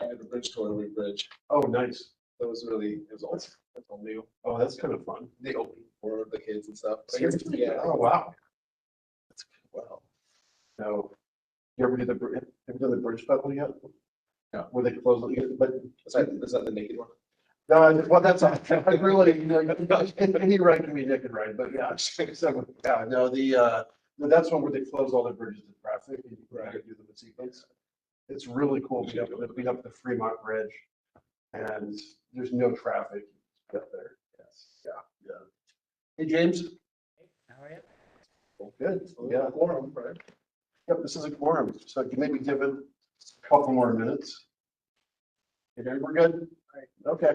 I had a bridge tour, we bridge. Oh, nice. That was really, it was all, that's all new. Oh, that's kind of fun. They opened for the kids and stuff. Seriously? Yeah. Oh, wow. That's wow. No. You ever do have you done the bridge festival yet? No. Where they close it, but. Is that the naked one? No, well, that's, I really, any ride can be naked ride, but yeah, so, yeah, no, no, that's one where they close all the bridges to traffic and you can do them in sequence. It's really cool. We have the Fremont Bridge and there's no traffic up there. Yes. Yeah. Hey, James. How are you? Well, good. Yeah. Quorum, right? Yep, this is a quorum, so you maybe give it a couple more minutes. Okay, we're good? Okay.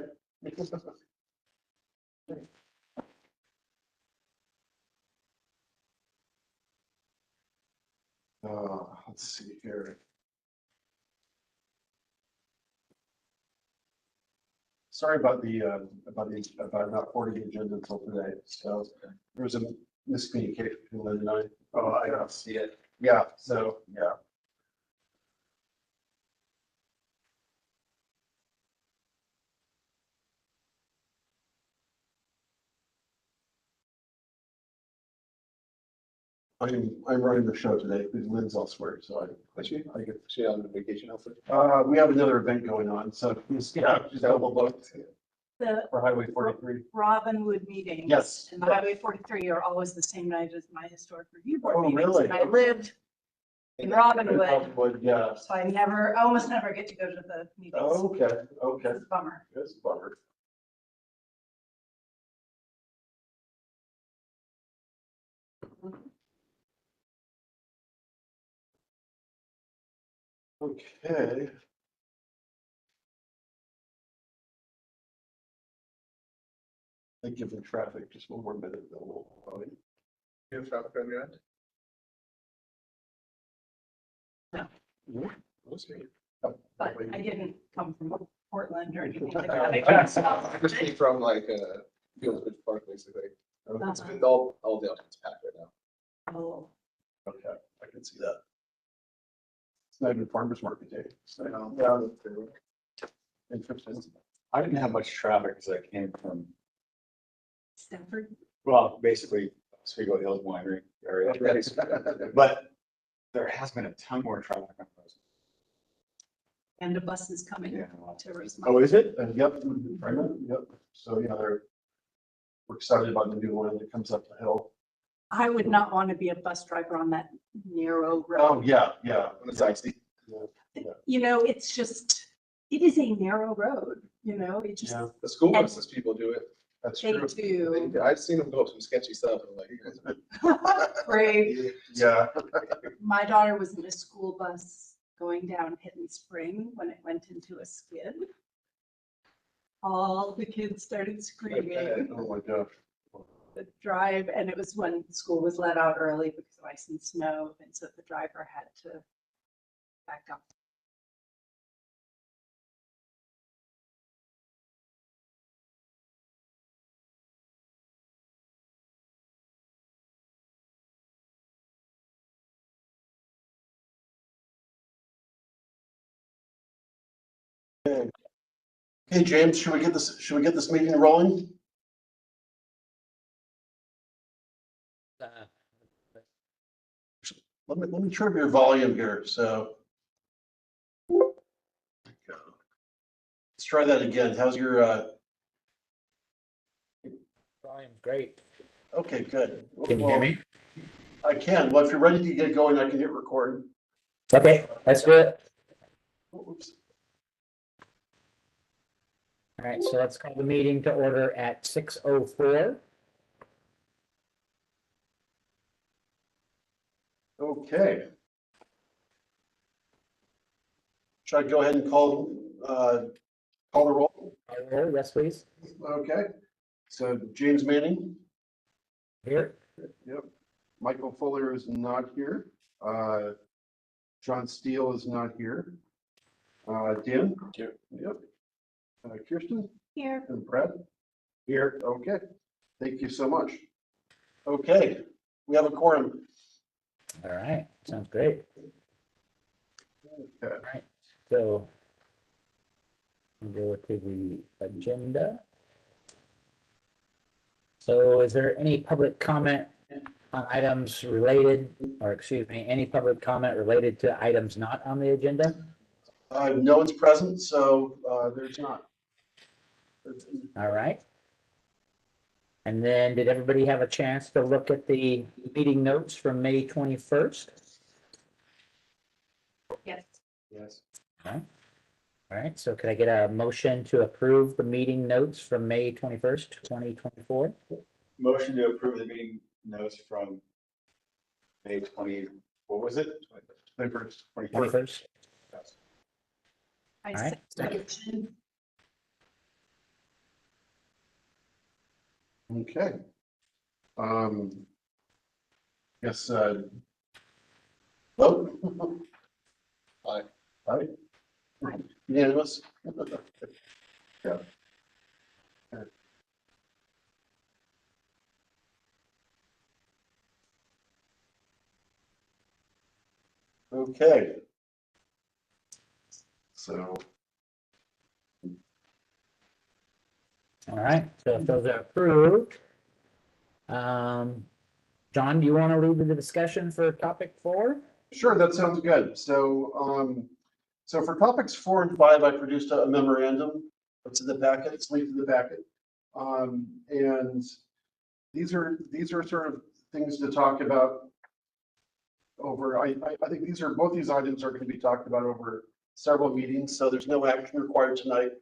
Let's see here. Sorry about about not forwarding the agenda until today. So there was a miscommunication between Lynn and I. Oh, I don't see it. Yeah, so yeah. I'm running the show today because Lynn's elsewhere, so Is she on vacation elsewhere? we have another event going on, so she's double booked The for Highway 43. Robinwood meetings. Yes. And the Highway 43 are always the same night as my historic review board Oh, meetings. really? And I lived in Robinwood, Yeah. so I almost never get to go to the meetings. Oh, okay, okay. It's a bummer. That's a bummer. Okay. I give them traffic just one more minute, then we'll. You have traffic on your end? No. Okay. But I didn't come from Portland or anything like I that. just came from like Fields Bridge Park, basically. It's been all day, it's packed right now. Oh, Okay, I can see that. It's not even farmer's market day. So, Yeah. interesting. I didn't have much traffic because I came from, Stanford. well, basically Oswego Hills Winery area. But there has been a ton more traffic on those. And a bus is coming Yeah. to Rosemont. Oh, is it? Yep, yep. So, yeah, we're excited about the new one that comes up the hill. I would not want to be a bus driver on that narrow road. Oh, yeah. When it's icy. You know, it's just, it is a narrow road, it just, Yeah, The school buses people do it. that's they true. do. I've seen them go up some sketchy stuff. I'm like, you guys Brave. Yeah. My daughter was in a school bus going down Hidden Spring when it went into a skid. All the kids started screaming. Oh, my gosh. The drive, and it was when school was let out early because of ice and snow, and so the driver had to back up. Hey, James, should we get this meeting rolling? Let me trim your volume here, so. Let's try that again. How's your, Volume's great. okay, good. Can you hear me? I can. Well, if you're ready to get going, I can hit record. Okay, let's do it. Oops. All right, so let's call the meeting to order at 6:04. Okay. Should I go ahead and call the roll? Yes, please. Okay. So James Manning. Here. Yep. Michael Fuller is not here. John Steele is not here. Dan? Here. Yep. Kirsten? Here. And Brad? Here. Okay. Thank you so much. Okay. We have a quorum. All right, sounds great. Okay. All right, so go to the agenda. So is there any public comment on items related, or excuse me, any public comment related to items not on the agenda? No one's present, so, there's not. All right. And then did everybody have a chance to look at the meeting notes from May 21st? Yes. Yes. All right, so could I get a motion to approve the meeting notes from May 21st, 2024? Motion to approve the meeting notes from May 20, what was it? 21st. 21st? I All right. second. Okay. Yes, vote. Aye. Aye. Unanimous? Yeah. Okay. So, All right, so if those are approved, John, do you want to lead the discussion for topic 4? sure, that sounds good. So, so for topics 4 and 5, I produced a memorandum. It's in the packet, it's linked in the packet. And these are sort of things to talk about over, I think both these items are going to be talked about over several meetings, so there's no action required tonight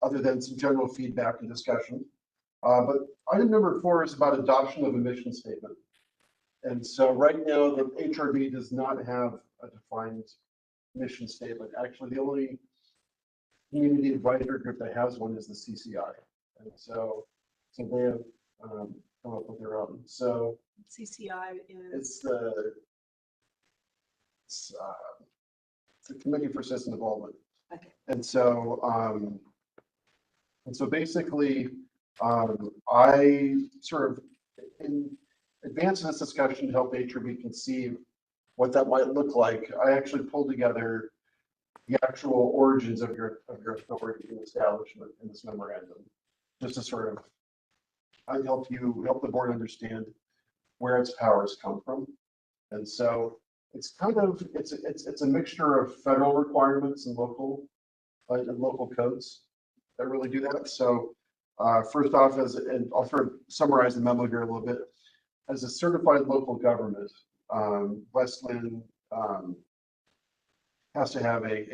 other than some general feedback and discussion. But item number 4 is about adoption of a mission statement. And so right now, the HRB does not have a defined mission statement. Actually, the only community advisory group that has one is the CCI. And so they have come up with their own. So CCI it's is, the Committee for Citizen Involvement. okay. And so basically, I sort of in advance of this discussion to help HRB conceive what that might look like, I actually pulled together the actual origins of your authority and establishment in this memorandum, just to sort of help the board understand where its powers come from. And so it's kind of it's a mixture of federal requirements and local codes that really do that. So first off, and I'll sort of summarize the memo here a little bit. As a certified local government, West Linn has to have a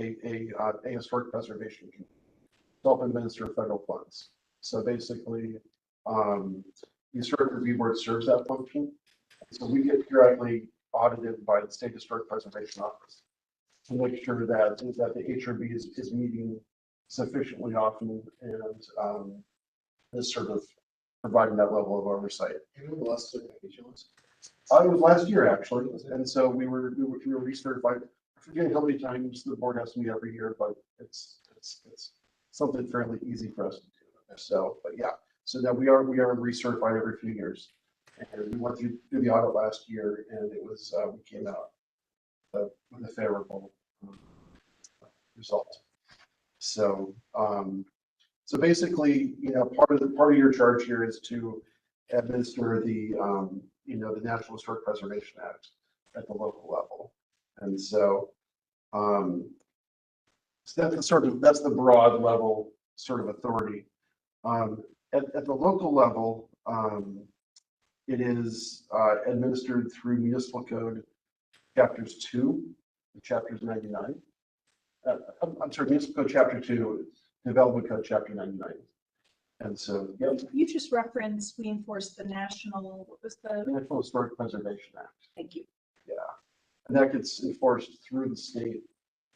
historic preservation committee, self-administer federal funds. So basically, the Historic Review Board serves that function. So we get periodically audited by the State Historic Preservation Office to make sure that the HRB is meeting sufficiently often and is sort of providing that level of oversight. You know, the last time I was. It was last year actually, and so we were recertified. I forget how many times the board has to meet every year, but it's something fairly easy for us to do. So, but yeah, so now we are recertified every few years, and we went through the audit last year, and it was we came out with a favorable result. So, so basically, you know, part of your charge here is to administer the the National Historic Preservation Act at the local level, and so so that's the broad level sort of authority. At the local level, it is administered through Municipal Code Chapters 2 and Chapters 99. I'm sorry, Municipal Code Chapter 2, Development Code Chapter 99. And so, yep, You just referenced, we enforced the national, what was the, National Historic Preservation Act. thank you. Yeah, and that gets enforced through the state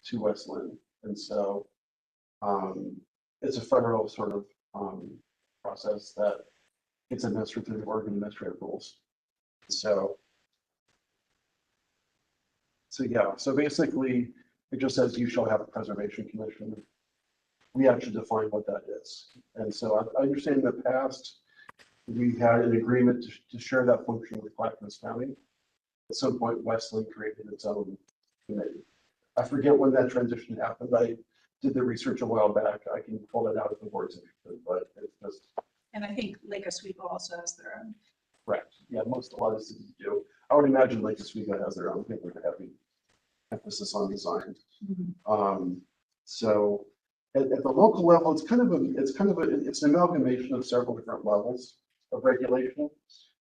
to West Linn. And so it's a federal sort of process that gets administered through the Oregon administrative rules. So yeah, so basically it just says you shall have a preservation commission. We actually define what that is. And so I understand in the past, we had an agreement to share that function with Clackamas County. At some point, West Linn created its own committee. I forget when that transition happened. did the research a while back. I can pull that out if the board's interested, but it's just And I think Lake Oswego also has their own. correct. Yeah, a lot of cities do. I would imagine Lake Oswego has their own thing with a heavy emphasis on design. So at the local level, it's an amalgamation of several different levels of regulation.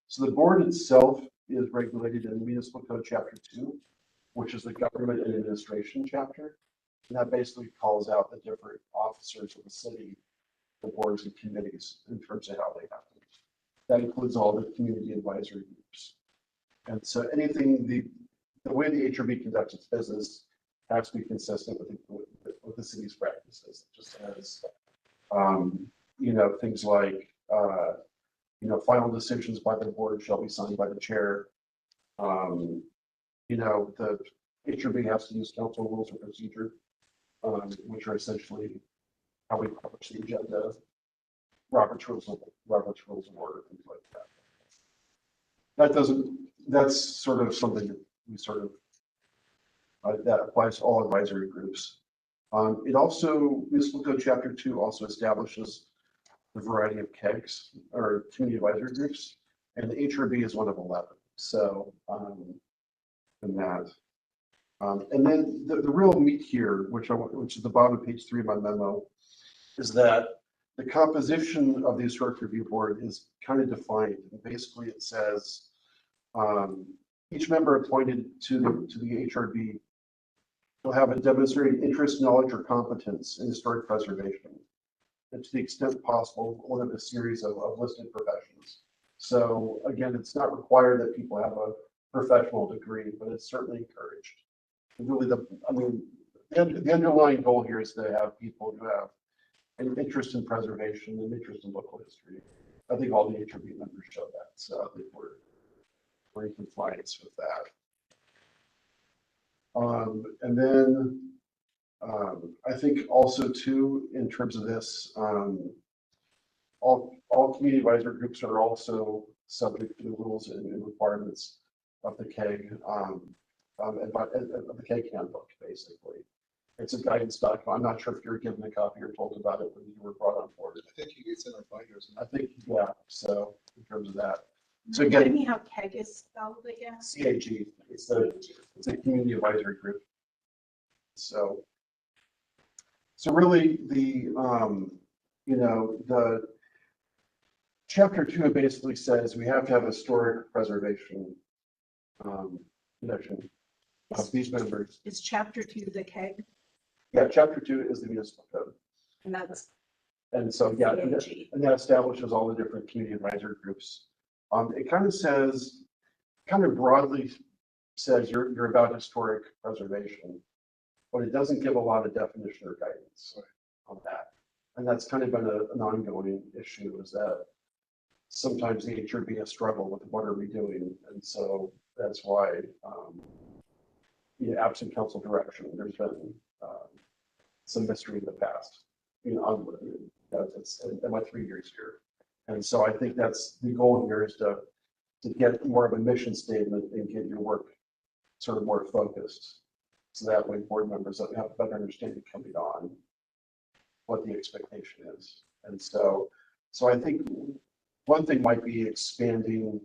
So the board itself is regulated in Municipal Code Chapter 2, which is the government and administration chapter. And that basically calls out the different officers of the city, the boards and committees in terms of how they happen. That includes all the community advisory groups. And so anything, the way the HRB conducts its business has to be consistent with the city's practices. It just has, things like, final decisions by the board shall be signed by the chair. The HRB has to use council rules of procedure, which are essentially how we publish the agenda, Robert's rules of order, things like that. That's sort of something that we that applies to all advisory groups. Municipal Code Chapter 2 also establishes a variety of KEGs or community advisory groups, and the HRB is one of 11. So, and then the real meat here, which is the bottom of page 3 of my memo, is that the composition of the Historic Review Board is kind of defined. And basically, it says each member appointed to the HRB will have a demonstrated interest, knowledge, or competence in historic preservation, and to the extent possible, one of a series of listed professions. So again, it's not required that people have a professional degree, but it's certainly encouraged. Really, the underlying goal here is to have people who have an interest in preservation and interest in local history. I think all the HRB members show that, so I think we're in compliance with that. And then I think also too, in terms of this, all community advisory groups are also subject to the rules and requirements of the KEG, of the KEG handbook, basically. It's a guidance document. I'm not sure if you were given a copy or told about it when you were brought on board. I think it's in our binders. I think, yeah, so in terms of that. So Remind again, me how KEG is spelled again? CAG, it's a community advisory group. So really the chapter 2 basically says we have to have historic preservation connection of these members. Is chapter 2 the KEG? Yeah, chapter 2 is the municipal code. And that's And so, yeah, and CAG. that establishes all the different community advisory groups. It kind of broadly says you're about historic preservation, but it doesn't give a lot of definition or guidance on that. And that's kind of been an ongoing issue, is that sometimes the HRB has struggled with what are we doing, and so that's why, absent council direction, there's been some mystery in the past. It's in my 3 years here. And so I think that's the goal here, is to get more of a mission statement and get your work sort of more focused. So that way board members have a better understanding coming on what the expectation is. And so I think one thing might be expanding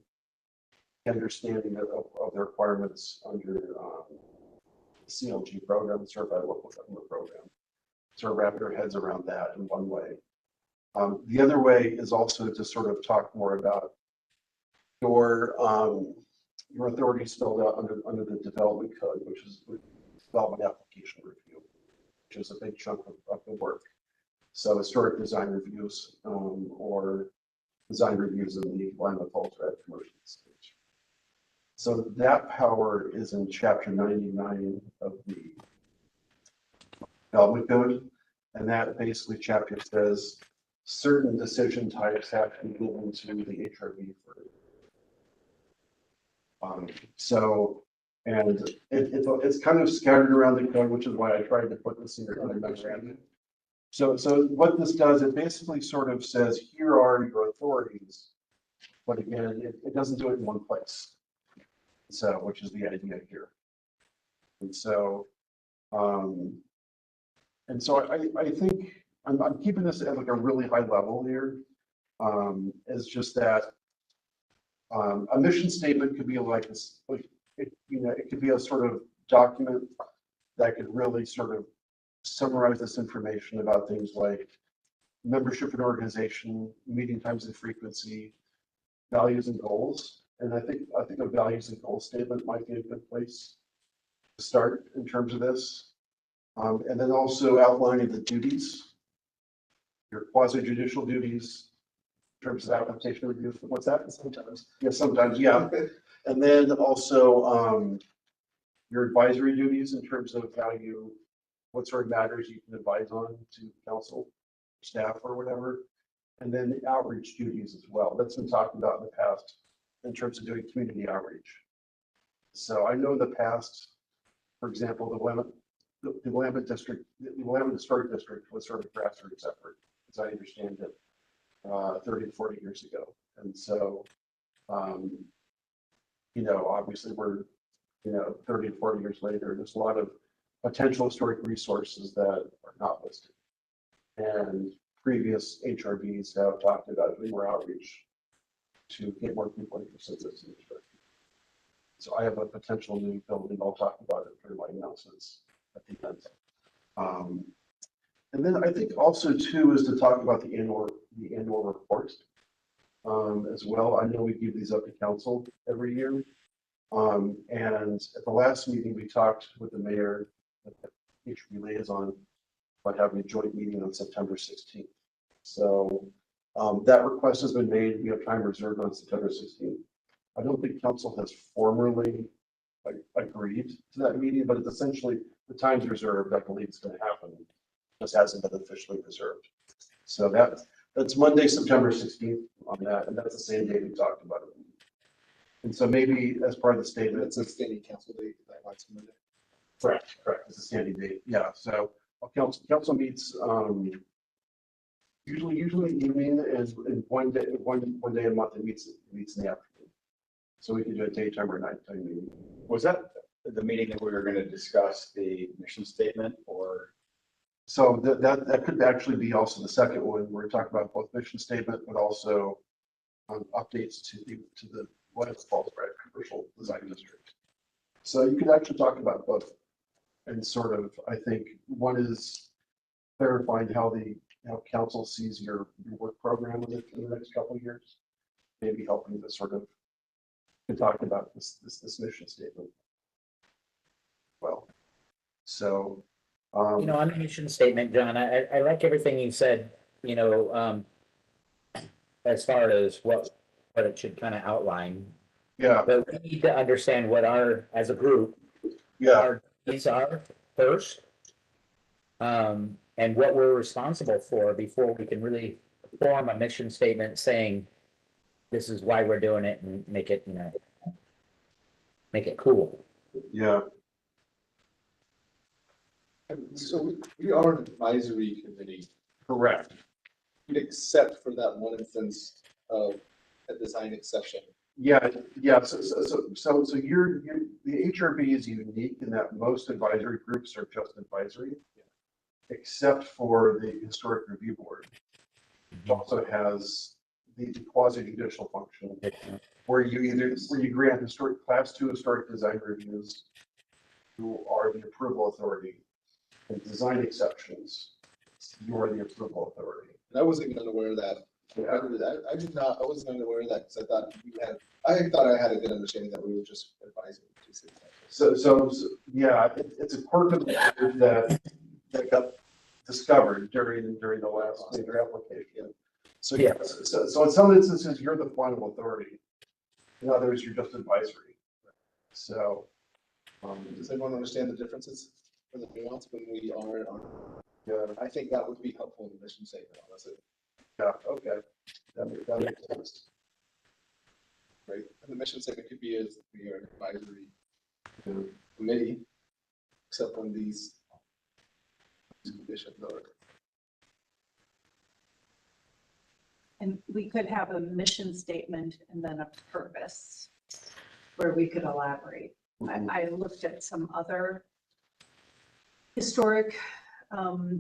the understanding of the requirements under the CLG program, the Certified Local Government Program. Sort of wrap your heads around that in one way. The other way is also to sort of talk more about your authority spelled out under the development code, which is development application review, which is a big chunk of the work. So historic design reviews or design reviews in the Lima Falls Red commercial stage. So that power is in chapter 99 of the development code, and that basically chapter says certain decision types have to be given to the HRB for. And it's kind of scattered around the code, which is why I tried to put this in your memorandum. So what this does, it basically sort of says, here are your authorities, but again, it doesn't do it in one place. So, which is the idea here. And so, And so I think I'm keeping this at like a really high level here. It's just that a mission statement could be like this, like, it could be a sort of document that could really sort of summarize this information about things like membership and organization, meeting times and frequency, values and goals. And I think a values and goals statement might be a good place to start in terms of this. And then also outlining the duties, your quasi judicial duties, in terms of application review. What's that? Sometimes. Yeah, sometimes, yeah. And then also your advisory duties in terms of what sort of matters you can advise on to council, staff or whatever. And then the outreach duties as well. That's been talked about in the past in terms of doing community outreach. So I know in the past, for example, the Willamette district, the Willamette Historic District was sort of a grassroots effort, as I understand it, 30 to 40 years ago. And so, obviously we're, 30 to 40 years later, there's a lot of potential historic resources that are not listed. And previous HRBs have talked about doing more outreach to get more people interested in this industry. So I have a potential new building. I'll talk about it during my announcements at the end. And then I think also too is to talk about the annual report as well. I know we give these up to council every year. And at the last meeting, we talked with the mayor, HB liaison, about having a joint meeting on September 16th. So that request has been made. We have time reserved on September 16th. I don't think council has formally agreed to that meeting, but it's essentially the time's reserved. I believe it's going to happen. It just hasn't been officially reserved. So that's Monday, September 16th on that, and that's the same day we talked about it. And so maybe as part of the statement, It's a standing council date that last Monday. correct. It's a standing date. Yeah. So council meets usually evening, and one day a month it meets in the afternoon. So we can do a daytime or nighttime meeting. Was that the meeting that we were going to discuss the mission statement, or? So that could actually be also the second one. We're talking about both mission statement, but also updates to the West Falls Commercial Design District. So you could actually talk about both, and sort of, I think one is clarifying how council sees your work program in the next couple of years, maybe helping to sort of talk about this mission statement. Well, so. On the mission statement, John, I like everything you said, as far as what it should kind of outline. Yeah, But we need to understand what as a group, yeah, our needs are first. And what we're responsible for before we can really form a mission statement saying, this is why we're doing it, and make it cool. yeah. So we are an advisory committee, Correct. except for that one instance of a design exception. Yeah. So the HRB is unique in that most advisory groups are just advisory, except for the Historic Review Board, which also has the quasi judicial function, where you grant class 2 historic design reviews, who are the approval authority, and design exceptions, you are the approval authority. And I wasn't even unaware of that. Yeah. I wasn't unaware of that because I thought I had a good understanding that we were just advising. So yeah, it's a quirk of the language that got discovered during the last major application. So Yeah. So in some instances, you're the final authority. In others, you're just advisory. So. Does everyone understand the differences or the nuance when we are on? Yeah. I think that would be helpful in the mission statement, honestly. Yeah, okay. That makes sense. Right? And the mission statement could be as we are an advisory Yeah. committee, except when these conditions are. And we could have a mission statement and then a purpose where we could elaborate. I looked at some other historic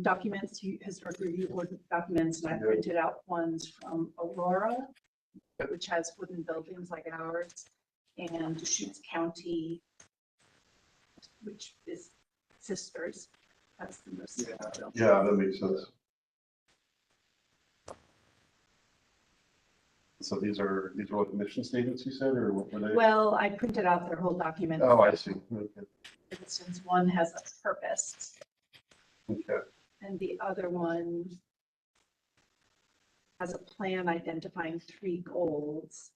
documents, historic review board documents, and I printed out ones from Aurora, which has wooden buildings like ours, and Deschutes County, which is sisters. That's the most. Yeah, that makes sense. So these are what mission statements you said, or what were they? Well, I printed out their whole document. Oh, I see. Okay. For instance, one has a purpose, Okay. and the other one has a plan identifying 3 goals.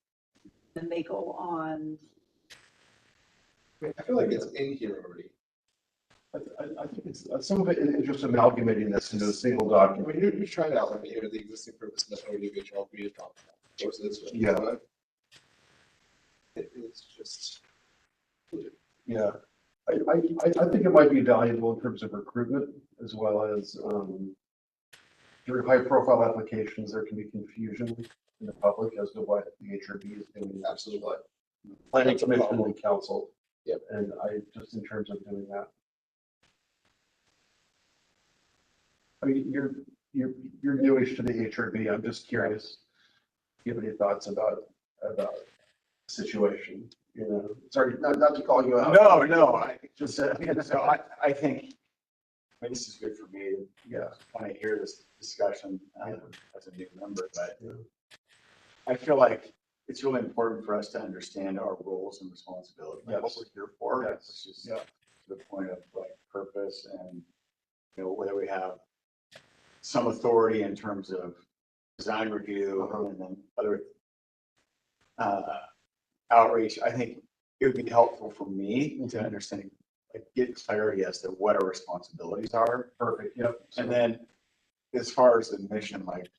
Then they go on. I feel like it's in here already. I think it's, some of it is just amalgamating this into a single I document. mean, you're trying to outline here the existing purpose and authority of HLP to talk about. Of course, it's. Yeah. It's just. Yeah. I think it might be valuable in terms of recruitment as well as, through high profile applications, there can be confusion in the public as to what the HRB is doing. Absolutely. Planning commission and council. Yep. And just in terms of doing that. I mean, you're newish to the HRB. I'm just curious. Do you have any thoughts about the situation? You know, sorry, not to call you out. No, I Just, so I think, I mean, this is good for me. yeah. When I hear this discussion as a new member, but Yeah. I feel like it's really important for us to understand our roles and responsibilities, like what Yes. we're here for, Yes. which is Yeah. to the point of like purpose and, you know, whether we have some authority in terms of design review and then other outreach. I think it would be helpful for me to understand, like, get clarity as to what our responsibilities are. Perfect. Yep. And then as far as the mission, like,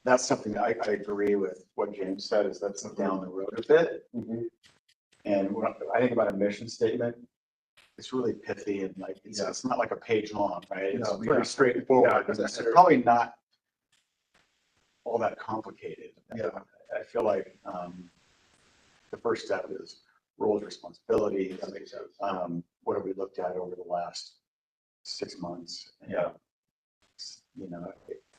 that's something I agree with what James said, is that's down the road a bit. Mhm. And when I think about a mission statement, it's really pithy and like, it's not like a page long, right? It's No, pretty yeah. straightforward. Yeah. It's probably not all that complicated. Yeah. I feel like the first step is roles, responsibilities. That makes sense. What have we looked at over the last 6 months? And, Yeah. you know,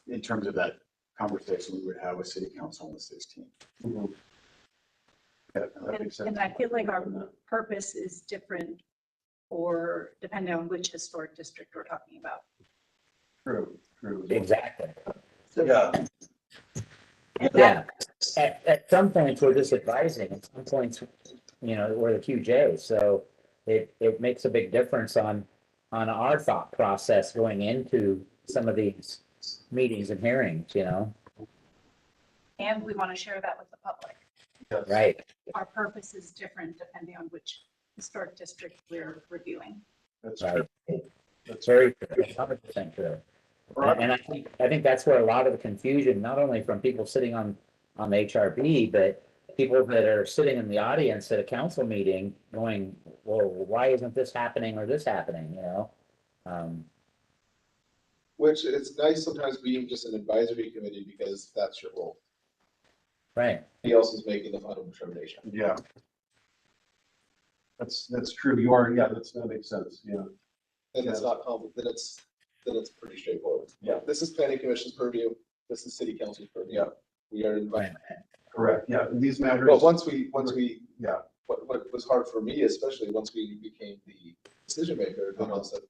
in terms of that conversation we would have with city council on the 16th. Mhm. Yeah, that makes sense. And I feel like our purpose is different, or depending on which historic district we're talking about. True. Exactly. Yeah. Yeah. At some points, we're just advising, at some points, you know, we're the QJ, so it makes a big difference on our thought process going into some of these meetings and hearings, you know? And we want to share that with the public. Yes. Right. Our purpose is different depending on which historic district we're reviewing. That's Right. true. That's Very, 100% true. Right. And I think that's where a lot of the confusion, not only from people sitting on the HRB, but people that are sitting in the audience at a council meeting going, well, why isn't this happening or this happening, you know? Which it's nice sometimes being just an advisory committee because that's your role. Right. He else is making the final determination. Yeah. That's true. You are, yeah, that makes sense. Yeah. And it's not complicated, then it's pretty straightforward. Yeah. This is planning commission's purview, this is city council's purview. Yeah. We are invited. Correct. Yeah. And these matters. But once we, Yeah. what was hard for me, especially once we became the decision maker, then all of a sudden,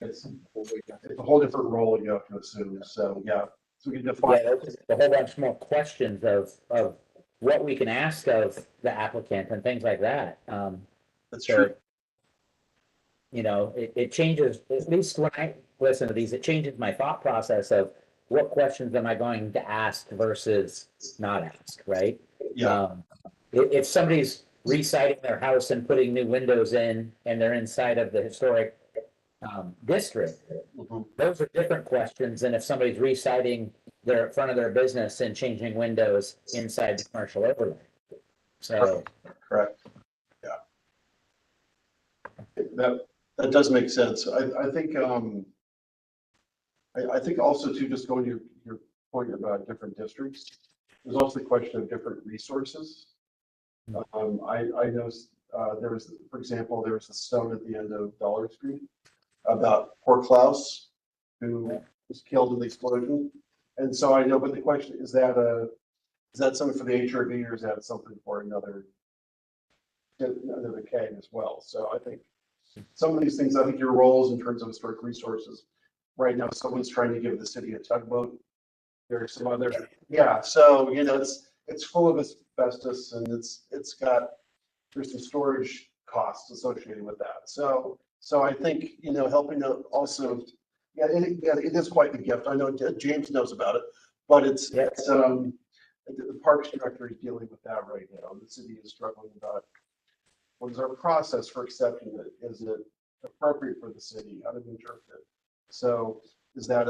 It's well, wait, it's a whole different role you have to assume. So, yeah. So we can define. Yeah, there's just a whole bunch more questions of what we can ask of the applicant and things like that. That's So, true. you know, it changes, at least when I listen to these, it changes my thought process of what questions am I going to ask versus not ask, right? Yeah. If somebody's reciting their house and putting new windows in and they're inside of the historic district, Mhm. those are different questions than if somebody's reciting their front of their business and changing windows inside the commercial overlay. So, Correct. Yeah. That does make sense. I think, I think also too, just going to your point about different districts, there's also the question of different resources. I noticed, there was, for example, there was a stone at the end of Dollar Street about poor Klaus, who was killed in the explosion. And so I know, but the question, is that something for the HRB or is that something for another K as well? So I think some of these things, I think your roles in terms of historic resources, right now, someone's trying to give the city a tugboat. There's some other, yeah, so, it's full of asbestos and there's some storage costs associated with that. So I think, helping to also, it is quite the gift. I know James knows about it, but the Parks Director is dealing with that right now. The city is struggling about what is our process for accepting it? Is it appropriate for the city? How do we interpret it? So is that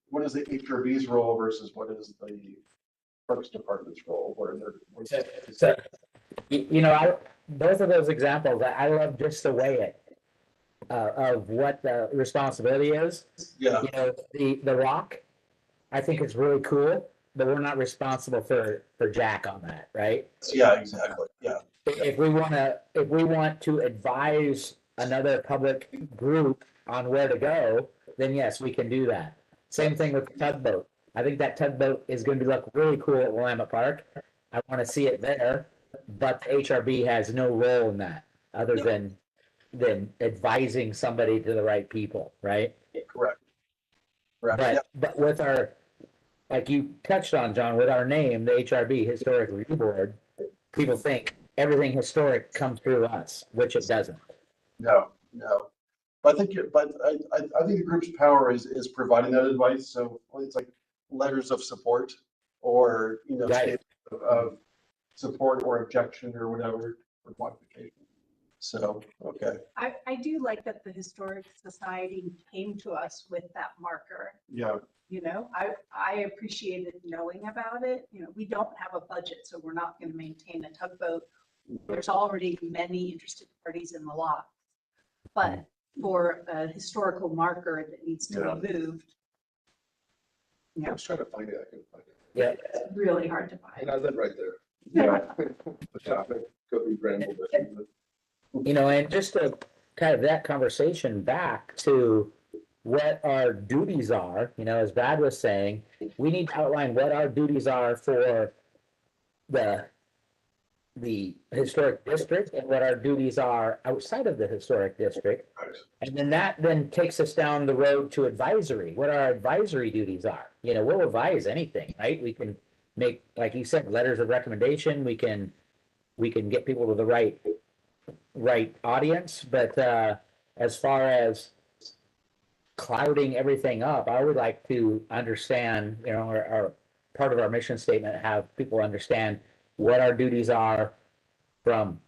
what is the HRB's role versus what is the Parks Department's role? So, both of those examples, I love just the way of what the responsibility is. Yeah, The rock, I think is really cool, but we're not responsible for Jack on that, right? yeah, exactly. Yeah, If we want to advise another public group on where to go, then yes, we can do that. Same thing with the tugboat. I think that tugboat is going to look really cool at Willamette Park. I want to see it there, but the HRB has no role in that other than advising somebody to the right people, right? correct. Yeah. But with our, like you touched on, John, with our name, the HRB, Historic Review Board, people think everything historic comes through us, which it doesn't. No. But I think I think the group's power is providing that advice. So it's like letters of support or, Right. statements of support or objection or whatever, or modification. So, okay. I do like that the Historic Society came to us with that marker. Yeah, I appreciated knowing about it. We don't have a budget, so we're not going to maintain a tugboat. There's already many interested parties in the lot. But for a historical marker that needs to be moved, I was trying to find it, I couldn't find it. Yeah. it's really hard to And find. I live right there. yeah, The traffic, go through Granville, but And just to kind of that conversation back to what our duties are, as Brad was saying, we need to outline what our duties are for the historic district and what our duties are outside of the historic district. And then that takes us down the road to advisory, what our advisory duties are. We'll advise anything, right? We can make, like you said, letters of recommendation. We can get people to the right audience, but as far as clouding everything up, I would like to understand, our part of our mission statement, have people understand what our duties are from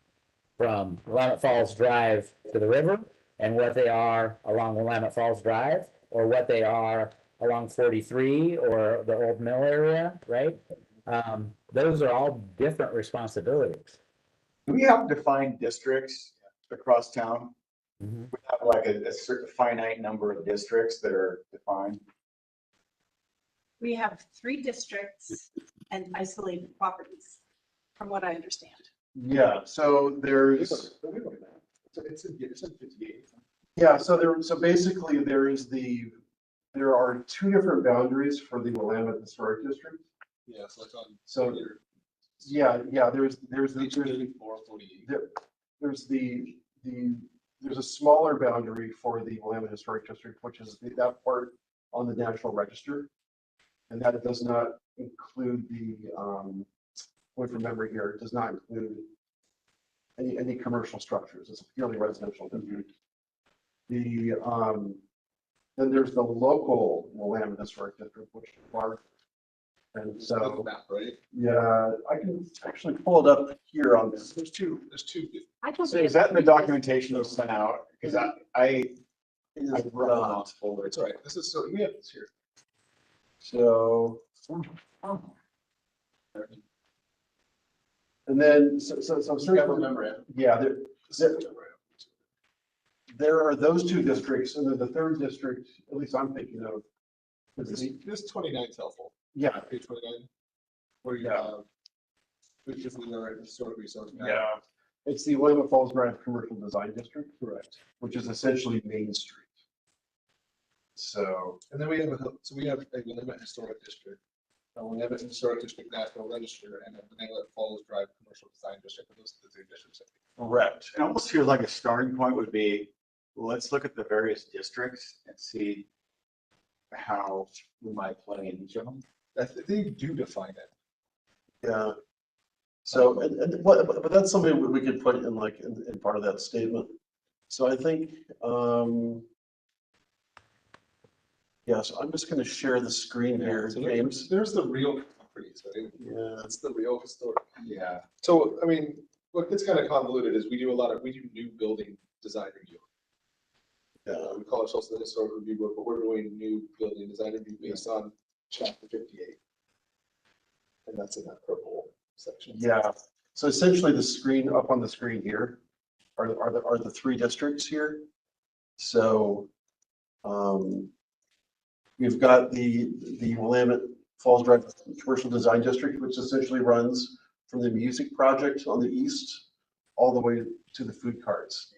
Willamette Falls Drive to the river, and what they are along Willamette Falls Drive, or what they are along 43 or the old mill area, right? Those are all different responsibilities. Do we have defined districts across town? Mhm. We have like a certain finite number of districts that are defined. We have 3 districts and isolated properties, from what I understand. yeah. So there's, it's in 58. yeah, so basically there are 2 different boundaries for the Willamette Historic District. Yeah, so it's on. So here. yeah, there's Each 34, 48. there's a smaller boundary for the Willamette Historic District, which is that part on the National Register. And that does not include going from memory here, it does not include any commercial structures. It's a purely residential district. Then there's the local Willamette Historic District, which is large. And It's on the so, map, right? yeah, I can actually pull it up here on this. There's two. I thought So we is that in the had- documentation you sent out? Because I It is run not. lots folder. It's all right. This is, so we have this here. So. And then, so You gotta remember it. yeah, there are those 2 districts, and then the 3rd district, at least I'm thinking of. This 29 is helpful. Yeah, Page 29. Where you Yeah. have, which is the historic resource. map. yeah. It's the Willamette Falls Drive Commercial Design District, Correct. which is essentially Main Street. So, And then we have a Willamette Historic District, a Willamette Historic District National Register, and a Willamette Falls Drive Commercial Design District, and those are the three districts. correct. It almost feels like a starting point would be, let's look at the various districts and see how we might play in each of them. They do define it. Yeah. So, but that's something we could put in like, in part of that statement. So I think, yeah, so I'm just gonna share the screen here, So James. there's the real properties, right? Yeah, That's the real historic. Yeah. So, I mean, what gets kind of convoluted is we do new building design review. yeah, We call ourselves the historic review board, but we're doing new building design review based on chapter 58. And that's in that purple section. yeah. So essentially the screen, up on the screen here are the three districts here. So, we've got the Willamette Falls Drive Commercial Design District, which essentially runs from the music project on the east all the way to the food carts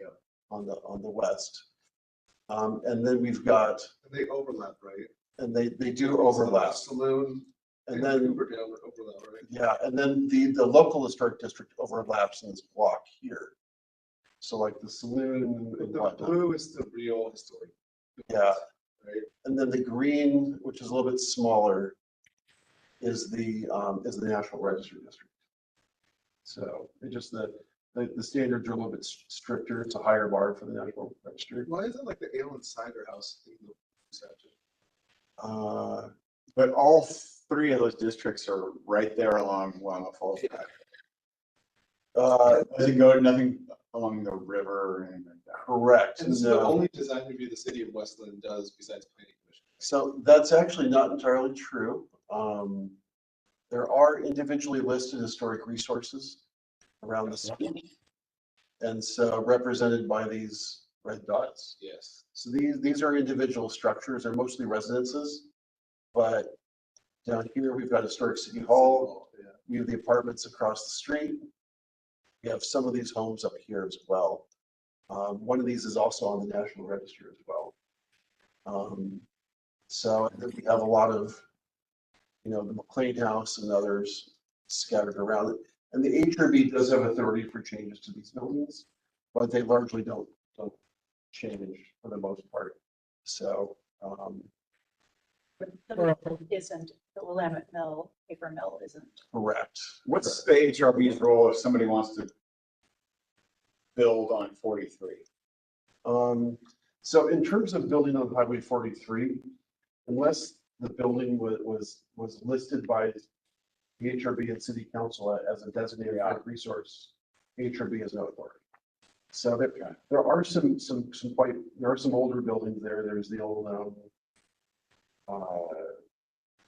on the west. And then we've got, They overlap, right? and they do overlap. Saloon. And then, Riverdale overlap, right? yeah, and then the local historic district overlaps in this block here. So like the saloon But and the whatnot. blue is the real historic. Yeah. Right? And then the green, which is a little bit smaller, is the National Register District. So it just the standards are a little bit stricter. It's a higher bar for the National Register. Why is it like the ale and cider house in the section? But all three of those districts are right there along Willamette Falls Drive. Doesn't go, nothing along the river or anything like that. Correct. And this is the No. only design review the city of Westland does besides planning commission. So that's actually not entirely true. There are individually listed historic resources around the city. And so represented by these red dots. Yes. So these are individual structures. They're mostly residences. But down here, we've got historic city hall. Yeah. We have the apartments across the street. We have some of these homes up here as well. One of these is also on the National Register as well. So and then we have a lot of, the McLean House and others scattered around it. And the HRB does have authority for changes to these buildings, but they largely don't change for the most part. So, The mill isn't, the Willamette Mill, paper mill isn't. correct. What's the HRB's role if somebody wants to build on 43? So in terms of building on Highway 43, unless the building was listed by the HRB and City Council as a designated resource, HRB has no authority. So there are some older buildings there. There's the old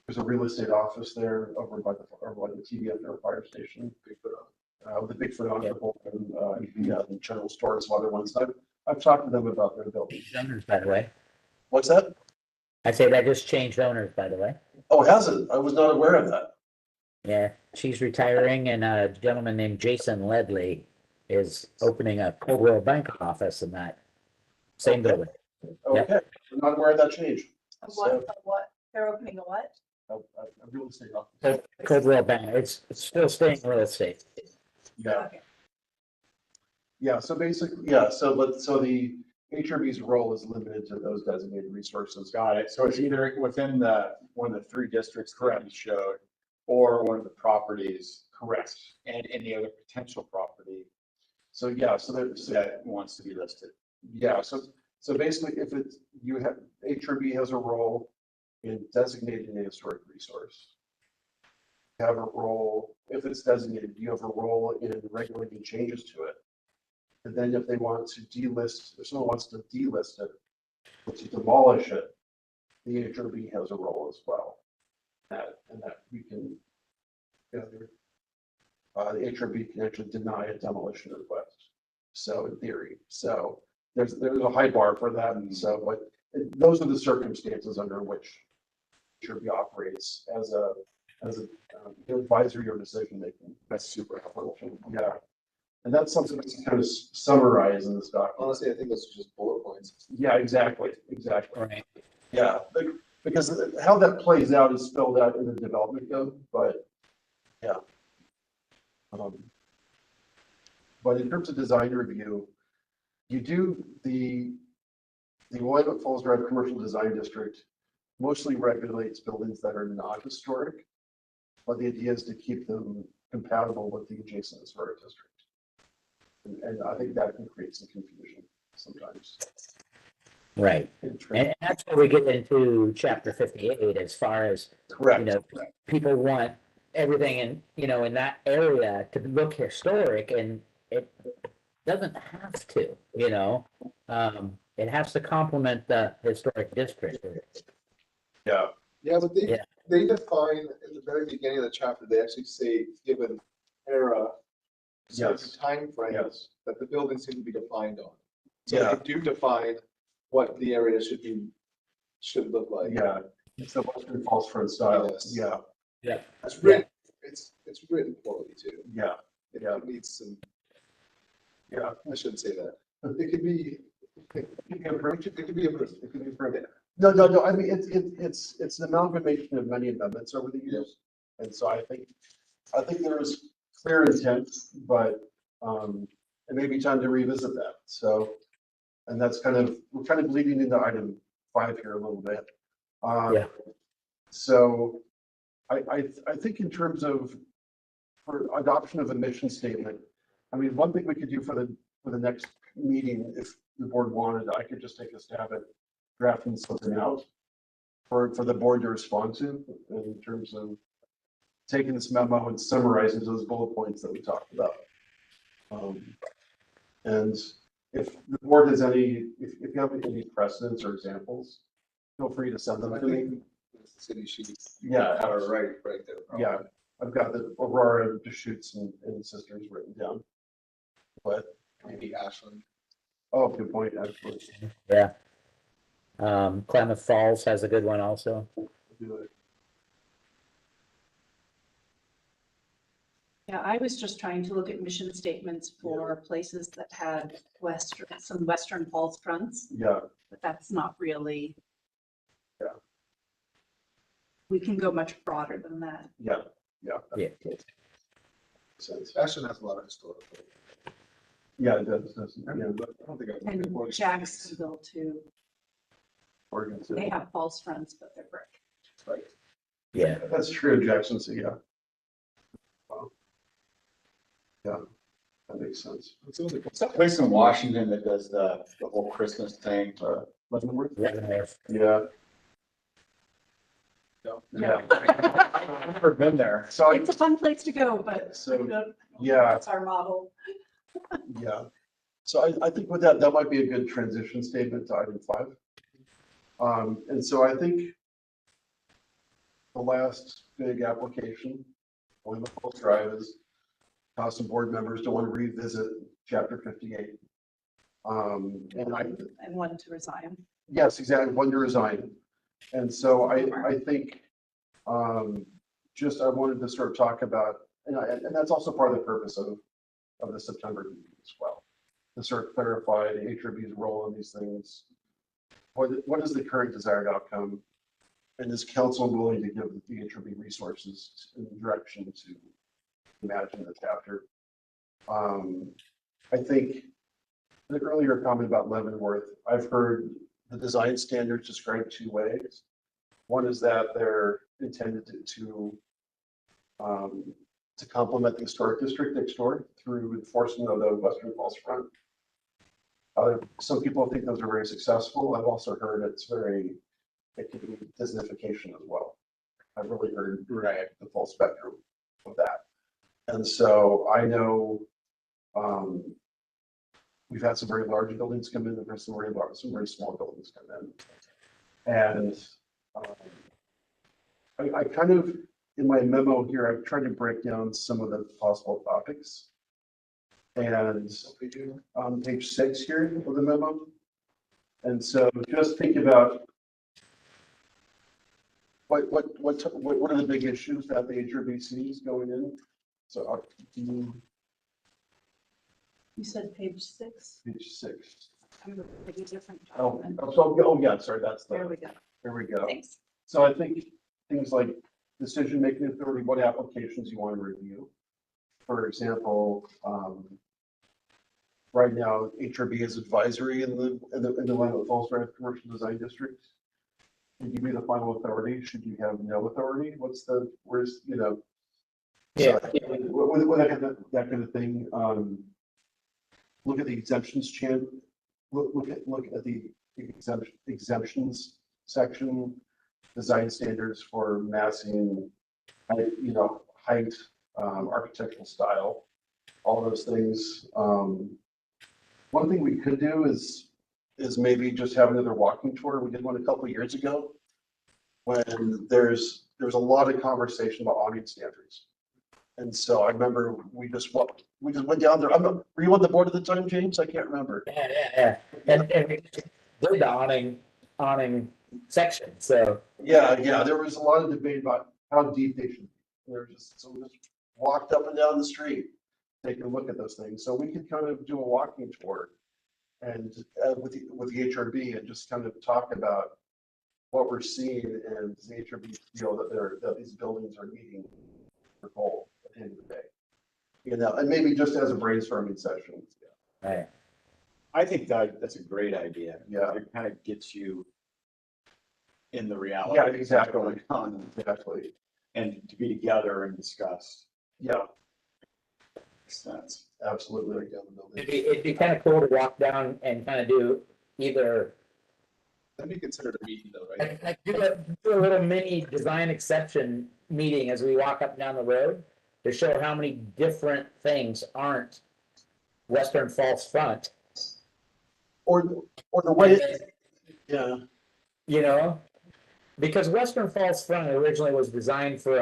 there's a real estate office there over by the TDF fire station. With the Bigfoot on and general store and some other ones. I've talked to them about their building. Owners, by the way. What's that? I say that just changed owners, by the way. Oh, has it? I was not aware of that. Yeah, she's retiring and a gentleman named Jason Ledley is opening a Coldwell Bank office in that same building. Okay, I'm not aware of that change. What, they're opening a what? A real estate office. Coldwell Bank, it's still staying real estate. Yeah, Okay. yeah, so basically, yeah, so the HRB's role is limited to those designated resources. Got it. So it's either within one of the three districts that you showed, or one of the properties. Correct. And any other potential property So, yeah, so there's, that wants to be listed. yeah, so basically, if HRB has a role in designating a historic resource. You have a role, if it's designated, you have a role in regulating changes to it. And then if they want to delist, if someone wants to delist it, or to demolish it, the HRB has a role as well. And that we can, the HRB can actually deny a demolition request. So in theory, so there's a high bar for that. And so, but those are the circumstances under which HRB operates as an advisory or decision making. That's super helpful. Yeah. And that's something that's kind of summarized in this document. Honestly, I think those are just bullet points. Yeah, exactly. Right. Yeah, because how that plays out is spelled out in the development code, but yeah. Um, But in terms of design review, you do the Willamette Falls Drive Commercial Design District mostly regulates buildings that are not historic, but the idea is to keep them compatible with the adjacent historic district. And I think that can create some confusion sometimes. Right. in terms- And that's where we get into chapter 58 as far as, you Correct. know, people want everything in, in that area to look historic and it doesn't have to, it has to complement the historic district. Yeah, Yeah, but Yeah. they define, in the very beginning of the chapter, they actually say, given era, certain Yes. timeframes yes, that the buildings seem to be defined on. So Yeah. they do define what the area should look like. yeah. It's the Western Falls front style. Yes. Yeah, It's written, it's written poorly too. yeah, Yeah. It needs some, yeah. I shouldn't say that. It could be, it could be improved. It could be improved. No. I mean, it's an amalgamation of many amendments over the years. And so I think there is clear intent, but it may be time to revisit that. So, and that's we're kind of leading into item 5 here a little bit. Yeah. So I think in terms of for adoption of a mission statement, I mean, one thing we could do for the next meeting, if the board wanted, I could just take a stab at drafting something out for the board to respond to in terms of taking this memo and summarizing those bullet points that we talked about. And if the board has any, if you have any precedents or examples, feel free to send them I to me. think it's the city sheets. Yeah, Are right there. probably. Yeah, I've got the Aurora, Deschutes and Sisters written down. But, Maybe Ashland. oh, good point, actually. Yeah. Klamath Falls has a good one also. Do it. Yeah, I was just trying to look at mission statements for places that had some Western Falls fronts, Yeah, but that's not really. Yeah. We can go much broader than that. yeah. Yeah. Makes sense. Ashland has a lot of historical. Yeah, it does, I yeah, don't think I've. And Jacksonville too. Oregon City. They have false fronts, but they're brick. Right. Yeah. That's true, Jackson City, yeah. Wow. Yeah, that makes sense. What's that place in Washington that does the whole Christmas thing? Leavenworth? Leavenworth. Yeah. No. Yeah. I've never been there. So, It's a fun place to go, but yeah, that's our model. yeah. So I think with that might be a good transition statement to item 5. And so I think the last big application, Willamette Falls Drive, is some board members don't want to revisit chapter 58. And And one to resign. yes, exactly, one to resign. And so I think just I wanted to sort of talk about, and that's also part of the purpose of the September meeting as well, to sort of clarify the HRB's role in these things. What is the current desired outcome? And is council willing to give the HRB resources and direction to imagine the chapter? I think the earlier comment about Leavenworth, I've heard the design standards described 2 ways. One is that they're intended to complement the historic district next door through enforcement of the Western Falls front. Some people think those are very successful. I've also heard it could be designification as well. I've really heard the full spectrum of that. And so I know we've had some very large buildings come in, and there's some very small buildings come in. And I kind of, in my memo here, I've tried to break down some of the possible topics. And on page 6 here of the memo. And so just think about what are the big issues that the HRB sees going in? So You said page 6. page 6. I'm looking at a different Oh, document. oh, yeah, sorry, that's There the, we go. There we go. Thanks. So I think things like decision-making authority, what applications you want to review. For example, right now, HRB is advisory in the Linn Falls Drive Commercial Design District. Should you be the final authority? Should you have no authority? Where's, you know? Yeah. So, with that kind of thing, look at the exemptions look at the exemptions section, design standards for massing, height, architectural style, all those things. One thing we could do is maybe just have another walking tour. We did one a couple of years ago when there was a lot of conversation about awning standards. And so I remember we just went down there. Were you on the board at the time, James? I can't remember. Yeah. And we did the awning section, so. Yeah, there was a lot of debate about how deep they should be. So we just walked up and down the street, taking a look at those things. So we could kind of do a walking tour and with the HRB and just kind of talk about what we're seeing, and the HRB feel that these buildings are meeting their goal at the end of the day. And maybe just as a brainstorming session. Right. I think that's a great idea. Yeah. It kind of gets you in the reality. Yeah, of what's exactly. going on, Exactly. and to be together and discuss. Yeah, Makes sense. absolutely. It'd be kind of cool to walk down and kind of do either, That'd be considered a meeting though, right? like do a little mini design exception meeting as we walk up and down the road to show how many different things aren't Western Falls front. Or the way, yeah, You know, because Western Falls front originally was designed for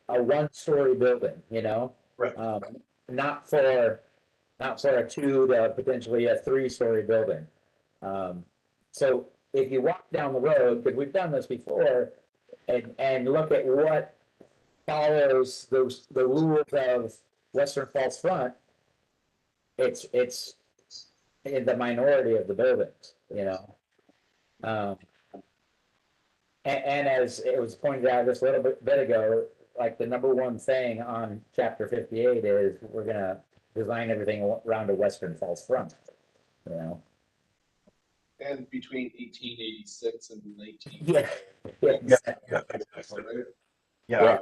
a one-story building, you know? right. Not for a two to potentially a three-story building. So if you walk down the road, because we've done this before, and look at what follows the rules of Western Falls front, it's in the minority of the buildings, you know? And as it was pointed out just a little bit ago, like the number one thing on chapter 58 is we're gonna design everything around a Western Falls front, you know? And between 1886 and 19. Yeah. Yeah.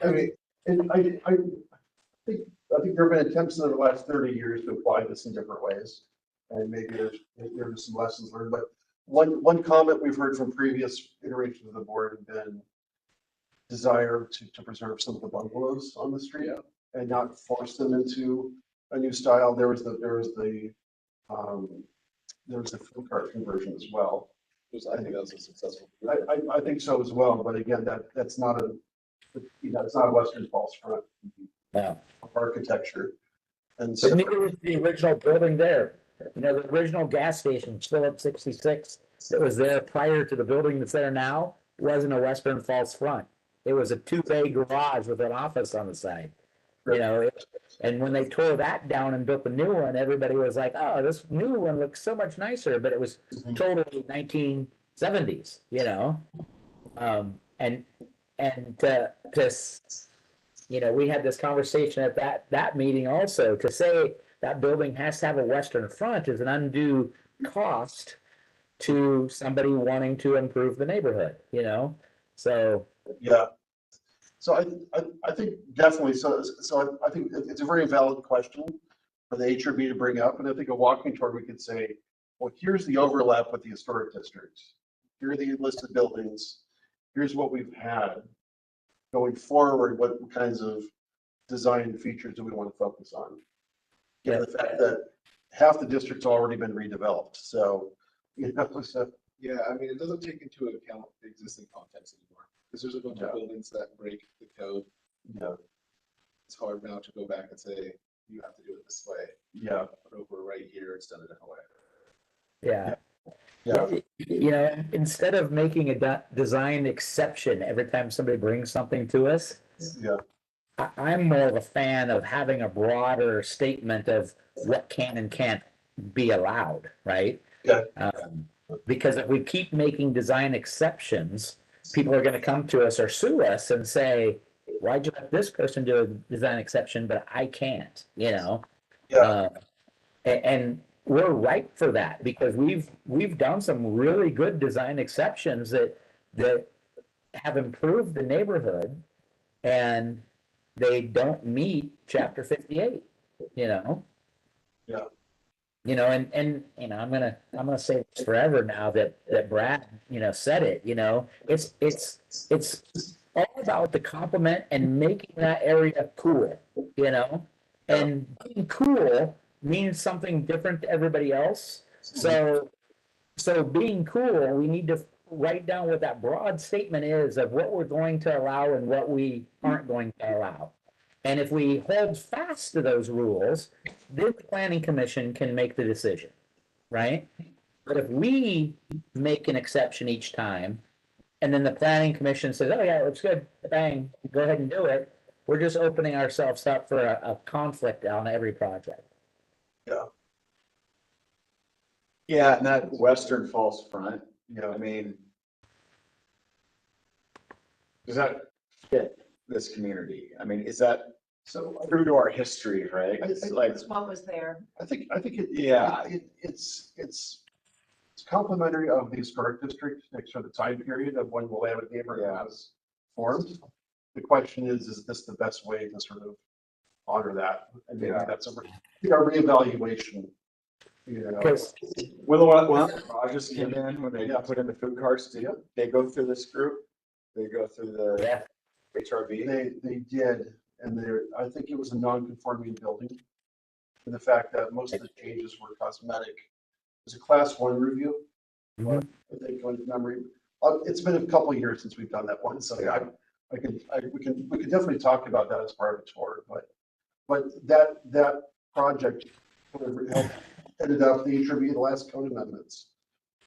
I mean, and I think there have been attempts in the last 30 years to apply this in different ways. And maybe there's some lessons learned, but one comment we've heard from previous iterations of the board have been desire to preserve some of the bungalows on the street and not force them into a new style. There was the food cart conversion as well. I think that was a successful. I think so as well, but again, that's not it's not a Western Falls front architecture. And so But neither was the original building there. You know, the original gas station, Phillips 66, that was there prior to the building that's there now, wasn't a Western Falls front. It was a two-bay garage with an office on the side. You know, and when they tore that down and built the new one, everybody was like, "Oh, this new one looks so much nicer," but it was totally 1970s, you know. And you know, we had this conversation at that meeting also, to say that building has to have a Western front is an undue cost to somebody wanting to improve the neighborhood, you know? So. yeah. So I think definitely, so I think it's a very valid question for the HRB to bring up. And I think a walking tour, we could say, well, here's the overlap with the historic district. Here are the listed buildings. Here's what we've had. Going forward, what kinds of design features do we want to focus on? Given the fact that half the district's already been redeveloped. So, you know, Yeah, I mean, it doesn't take into account the existing contents anymore, because there's a bunch of buildings that break the code. yeah, It's hard now to go back and say, you have to do it this way. yeah, But over right here, it's done a different way. Yeah. yeah, You know, instead of making a design exception every time somebody brings something to us, yeah, I'm more of a fan of having a broader statement of what can and can't be allowed, right? Yeah. Because if we keep making design exceptions, people are gonna come to us or sue us and say, why'd you let this person do a design exception, but I can't, you know? Yeah. And we're ripe for that because we've done some really good design exceptions that have improved the neighborhood and they don't meet chapter 58, you know? Yeah. You know, and you know, I'm gonna say this forever now that Brad, you know, said it, you know, it's all about the compliment and making that area cool, you know? And being cool means something different to everybody else. So being cool, we need to write down what that broad statement is of what we're going to allow and what we aren't going to allow. And if we hold fast to those rules, then the planning commission can make the decision, right? But if we make an exception each time, and then the planning commission says, oh yeah, it's good, bang, go ahead and do it, we're just opening ourselves up for a conflict on every project. Yeah, and that western false front, Yeah. I mean, does that fit this community? I mean, is that So true to our history, right? It's like, That's what was there. I think Yeah. it's complimentary of the historic district next to the time period of when Willamette neighborhood Yeah. was formed. The question is this the best way to sort of honor that? And maybe Yeah. that's a reevaluation, you know? Because when the garages came in, when they put in the food carts, they go through this group? They go through the yeah, HRB? They did, and I think it was a non-conforming building. And the fact that most of the changes were cosmetic. It was a class 1 review. Mhm. I think on memory, it's been a couple of years since we've done that one, so we could definitely talk about that as part of the tour, but that project ended up the HRB, the last code amendments.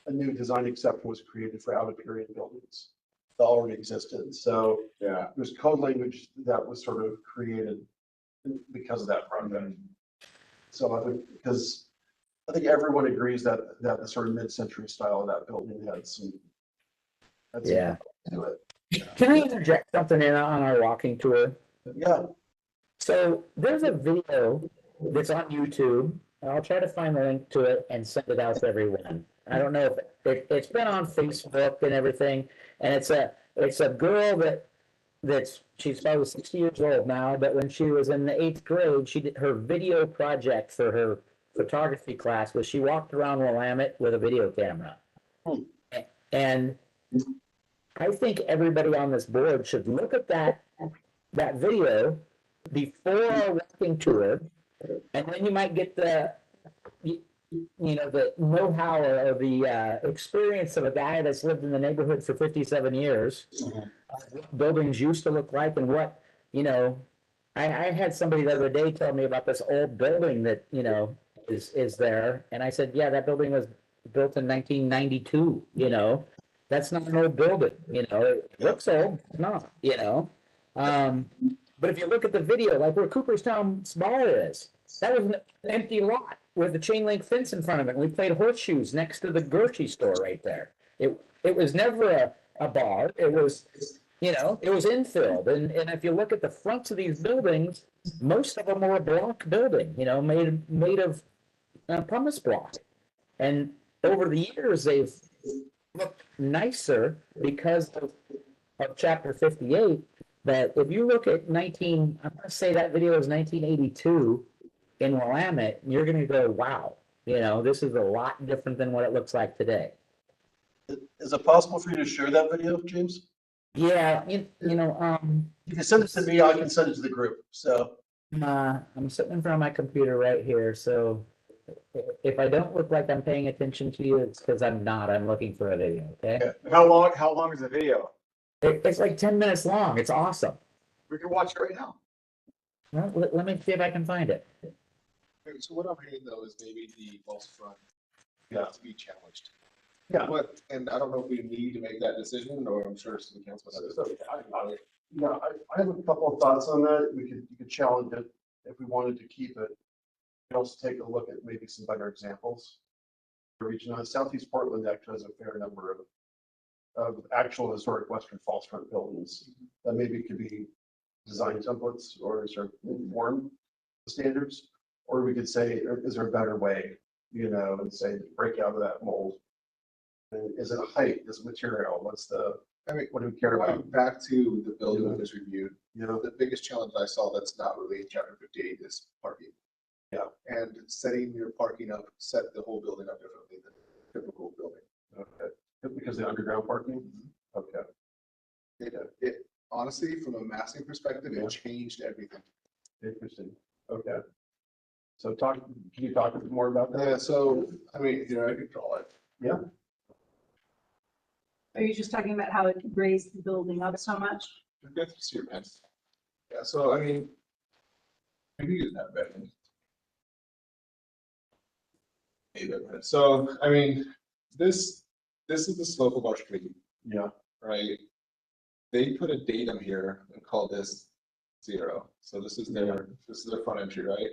A new design exception was created for out of period buildings that already existed, so Yeah. there's code language that was sort of created because of that project. So I think, because I think everyone agrees that the sort of mid-century style of that building had some. Yeah. To it. Can I interject something in on our walking tour? Yeah, So there's a video that's on YouTube. And I'll try to find the link to it and send it out to everyone. I don't know if it's been on Facebook and everything, and it's a girl she's probably 60 years old now, but when she was in the 8th grade, she did her video project for her photography class was she walked around Willamette with a video camera. And I think everybody on this board should look at that video before our walking tour, and then you might get the the know-how or the experience of a guy that's lived in the neighborhood for 57 years. What buildings used to look like and what, I had somebody the other day tell me about this old building that, is there. And I said, yeah, that building was built in 1992, that's not an old building, it looks old, it's not, but if you look at the video, like where Cooperstown's bar is, that was an empty lot with a chain link fence in front of it. And we played horseshoes next to the grocery store right there. It was never a bar. It was, it was infilled. And if you look at the fronts of these buildings, most of them were a block building, made of pumice block. And over the years, they've looked nicer because of chapter 58. But if you look at I'm going to say that video is 1982 in Willamette, you're going to go, wow, this is a lot different than what it looks like today. is it possible for you to share that video, James? Yeah, If you send it to me, I can send it to the group, so. I'm sitting in front of my computer right here, so if I don't look like I'm paying attention to you, it's because I'm not. I'm looking for a video, okay? How long is the video? It's like 10 minutes long. It's awesome. We can watch it right now. Well, let me see if I can find it. So what I'm hearing though is maybe the false front Yeah. to be challenged. Yeah. And I don't know if we need to make that decision, or I'm sure city council. I have a couple of thoughts on that. You could challenge it if we wanted to keep it. We could also take a look at maybe some better examples. region, Southeast Portland actually has a fair number of actual historic Western false front buildings that maybe could be design templates or sort of inform the standards. Or we could say, is there a better way, and say, break out of that mold? And is it height? Is it material? What's the, I mean, what do we care about? going back to the building that was reviewed, You know, the biggest challenge I saw that's not really in chapter 58 is parking. Yeah. And setting your parking up, set the whole building up differently than a typical building. okay, because the underground parking? Okay, It honestly, from a massing perspective, Yeah. it changed everything. interesting. Okay. So can you talk a bit more about that? Yeah, so, I mean, I could draw it. Yeah. Are you just talking about how it raised the building up so much? Go through your pens. Yeah, so I mean, maybe use that better. Maybe better. So, I mean, this is the slope of our street, Yeah, right? They put a datum here and called this 0. So this is their front entry, right?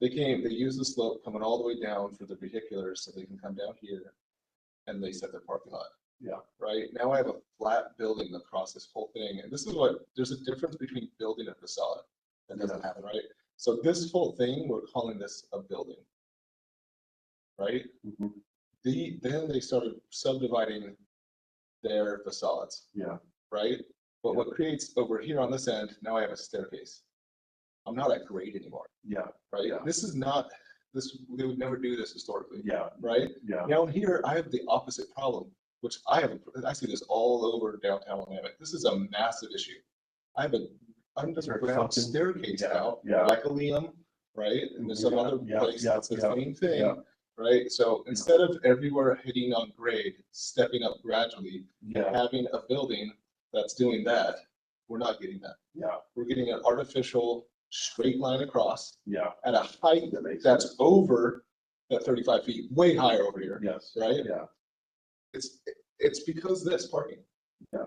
They used the slope coming all the way down for the vehiculars so they can come down here and they set their parking lot. Yeah. Right, now I have a flat building across this whole thing, and this is there's a difference between building and facade. That doesn't happen, right? So this whole thing, we're calling this a building. Right? Mhm. Then they started subdividing their facades, yeah, right? But what creates over here on this end, now I have a staircase. I'm not at grade anymore, yeah, right? Yeah. This is not, we would never do this historically, yeah, right? yeah, Now here, I have the opposite problem, which I see this all over downtown Willamette. This is a massive issue. I have a underground fucking- staircase yeah, now, yeah. like a Liam, right? And there's some Yeah, other yeah, place yeah, that's the yeah, same thing, yeah. right? So instead of everywhere hitting on grade, stepping up gradually, yeah, having a building that's doing that, we're not getting that. yeah, We're getting an artificial straight line across yeah, at a height that makes that's sense. over that 35 feet, way higher over here. Yes, Right? yeah, It's because this parking. Yeah.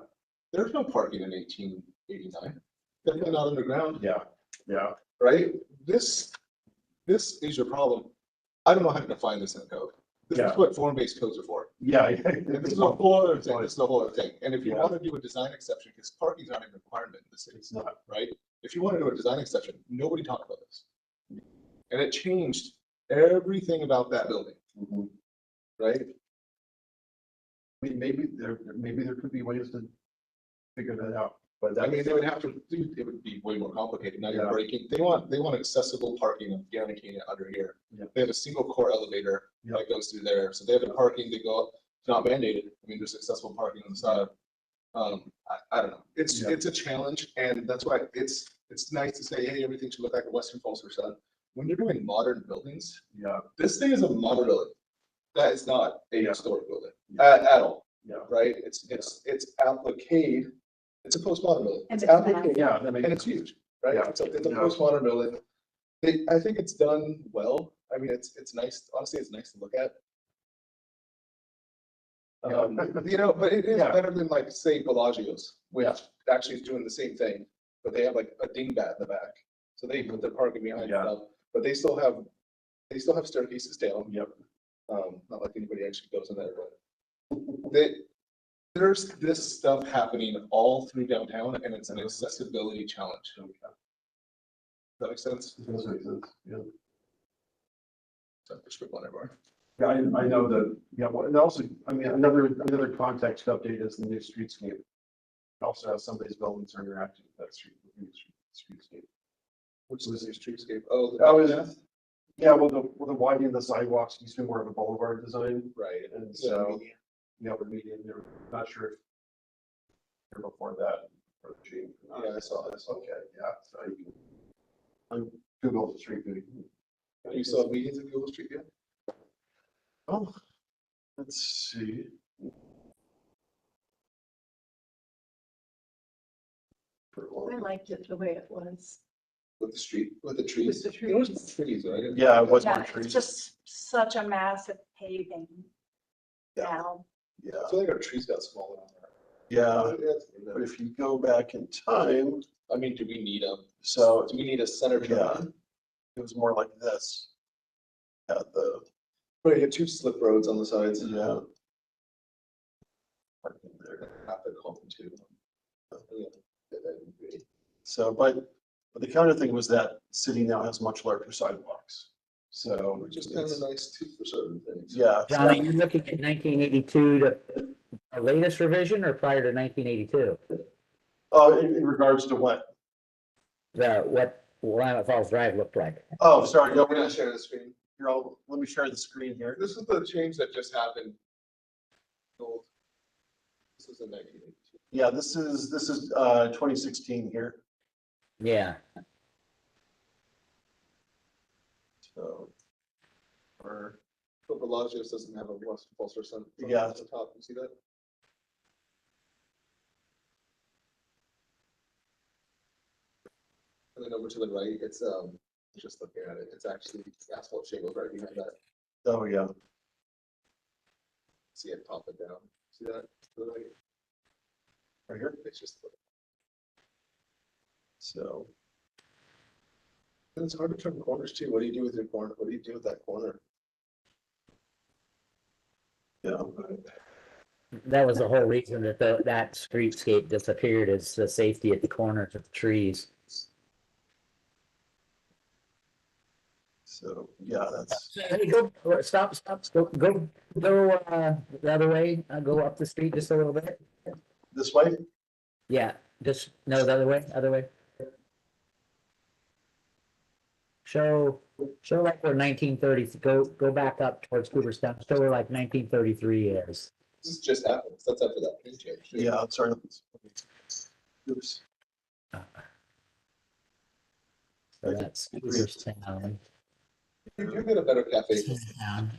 There's no parking in 1889. Definitely not underground, yeah, yeah, right? This is your problem. I don't know how to define this in the code. This is Yeah. what form-based codes are for. yeah. And this is a whole other thing. This is a whole other thing. And if you Yeah. want to do a design exception, because parking is not a requirement in the city, It's not, right? If you want to do a design exception, nobody talked about this. And it changed everything about that building, mhm. right? I mean, maybe there could be ways to figure that out, but I mean, that's, they would have to do, it would be way more complicated. Now you're Yeah. breaking, they want accessible parking and guaranteeing it under here. Yeah. They have a single core elevator Yeah. that goes through there. So they have the parking, they go up, it's not mandated. I mean, there's accessible parking on the side. I don't know. It's Yeah. a challenge, and that's why it's nice to say, hey, everything should look like a Western Falls facade. When you're doing modern buildings, yeah, this thing is a modern building. That is not a Yeah. historic building Yeah. at all, yeah, right? It's applique. It's a postmodern building. And It's it's applique, yeah, that and makes, it's huge, right? Yeah. It's a Yeah. postmodern building. I think it's done well. I mean, it's nice. Honestly, it's nice to look at. But it is Yeah. better than like, say, Bellagio's, which Yeah. actually is doing the same thing, but they have like a dingbat in the back. So they put their parking behind Yeah. them, but they still have staircases down. Yep. Not like anybody actually goes in there, but there's this stuff happening all through downtown, and it's an accessibility challenge. Does that make sense? It does make sense, yeah. So for script one everywhere. Yeah, I know that, yeah, well, and also, I mean, another context update is the new streetscape. It also has some of these buildings are interacting with that streetscape. Which is your streetscape. Oh, Oh, is it? Yeah, well, the widening of the sidewalks used to be more of a boulevard design, right. and so, the median, they're not sure if they're before that or the change. Yeah, I saw this. Okay, yeah, so you can, on Google Street View. You saw meetings at Google Street yet? Oh, let's see. I liked it the way it was. With the street, with the trees. With the There was trees. trees, right? Yeah, it was Yeah, more it's trees. just such a massive paving Yeah. now. Yeah, I feel like our trees got smaller on there. yeah, but if you go back in time, I mean, do we need so do we need a center Yeah. turn? it was more like this. Yeah, Right, you have two slip roads on the sides. Yeah. Traffic calming too. So, but the counter thing was that city now has much larger sidewalks. So Which is kind of it's- nice too for certain things. yeah. John, are you looking at 1982 to the latest revision or prior to 1982? In regards to what? What Willamette Falls Drive looked like? Oh, sorry. No, We're gonna share the screen. here, let me share the screen here. This is the change that just happened. This is in 1982. Yeah, this is 2016 here. Yeah, So, Or, but Bellagio's doesn't have a West Pulsar sun. Yeah. At the top, you see that? And then over to the right, it's, just looking at it, it's actually asphalt shingles right behind that. oh, yeah. See it pop it down. See that? To the right? Right here. It's just, So, and it's hard to turn corners too. What do you do with your corner? What do you do with that corner? yeah. that was the whole reason that that streetscape disappeared, is the safety at the corners of the trees. So, yeah, that's, Hey, stop, go, the other way, go up the street just a little bit. this way? Yeah, just, no, the other way. Show like where 1930, go back up towards Cooperstown, show where like 1933 is. This just happened. That's after that change. Yeah, sorry. Oops. So that's Cooperstown. You do get a better cafe.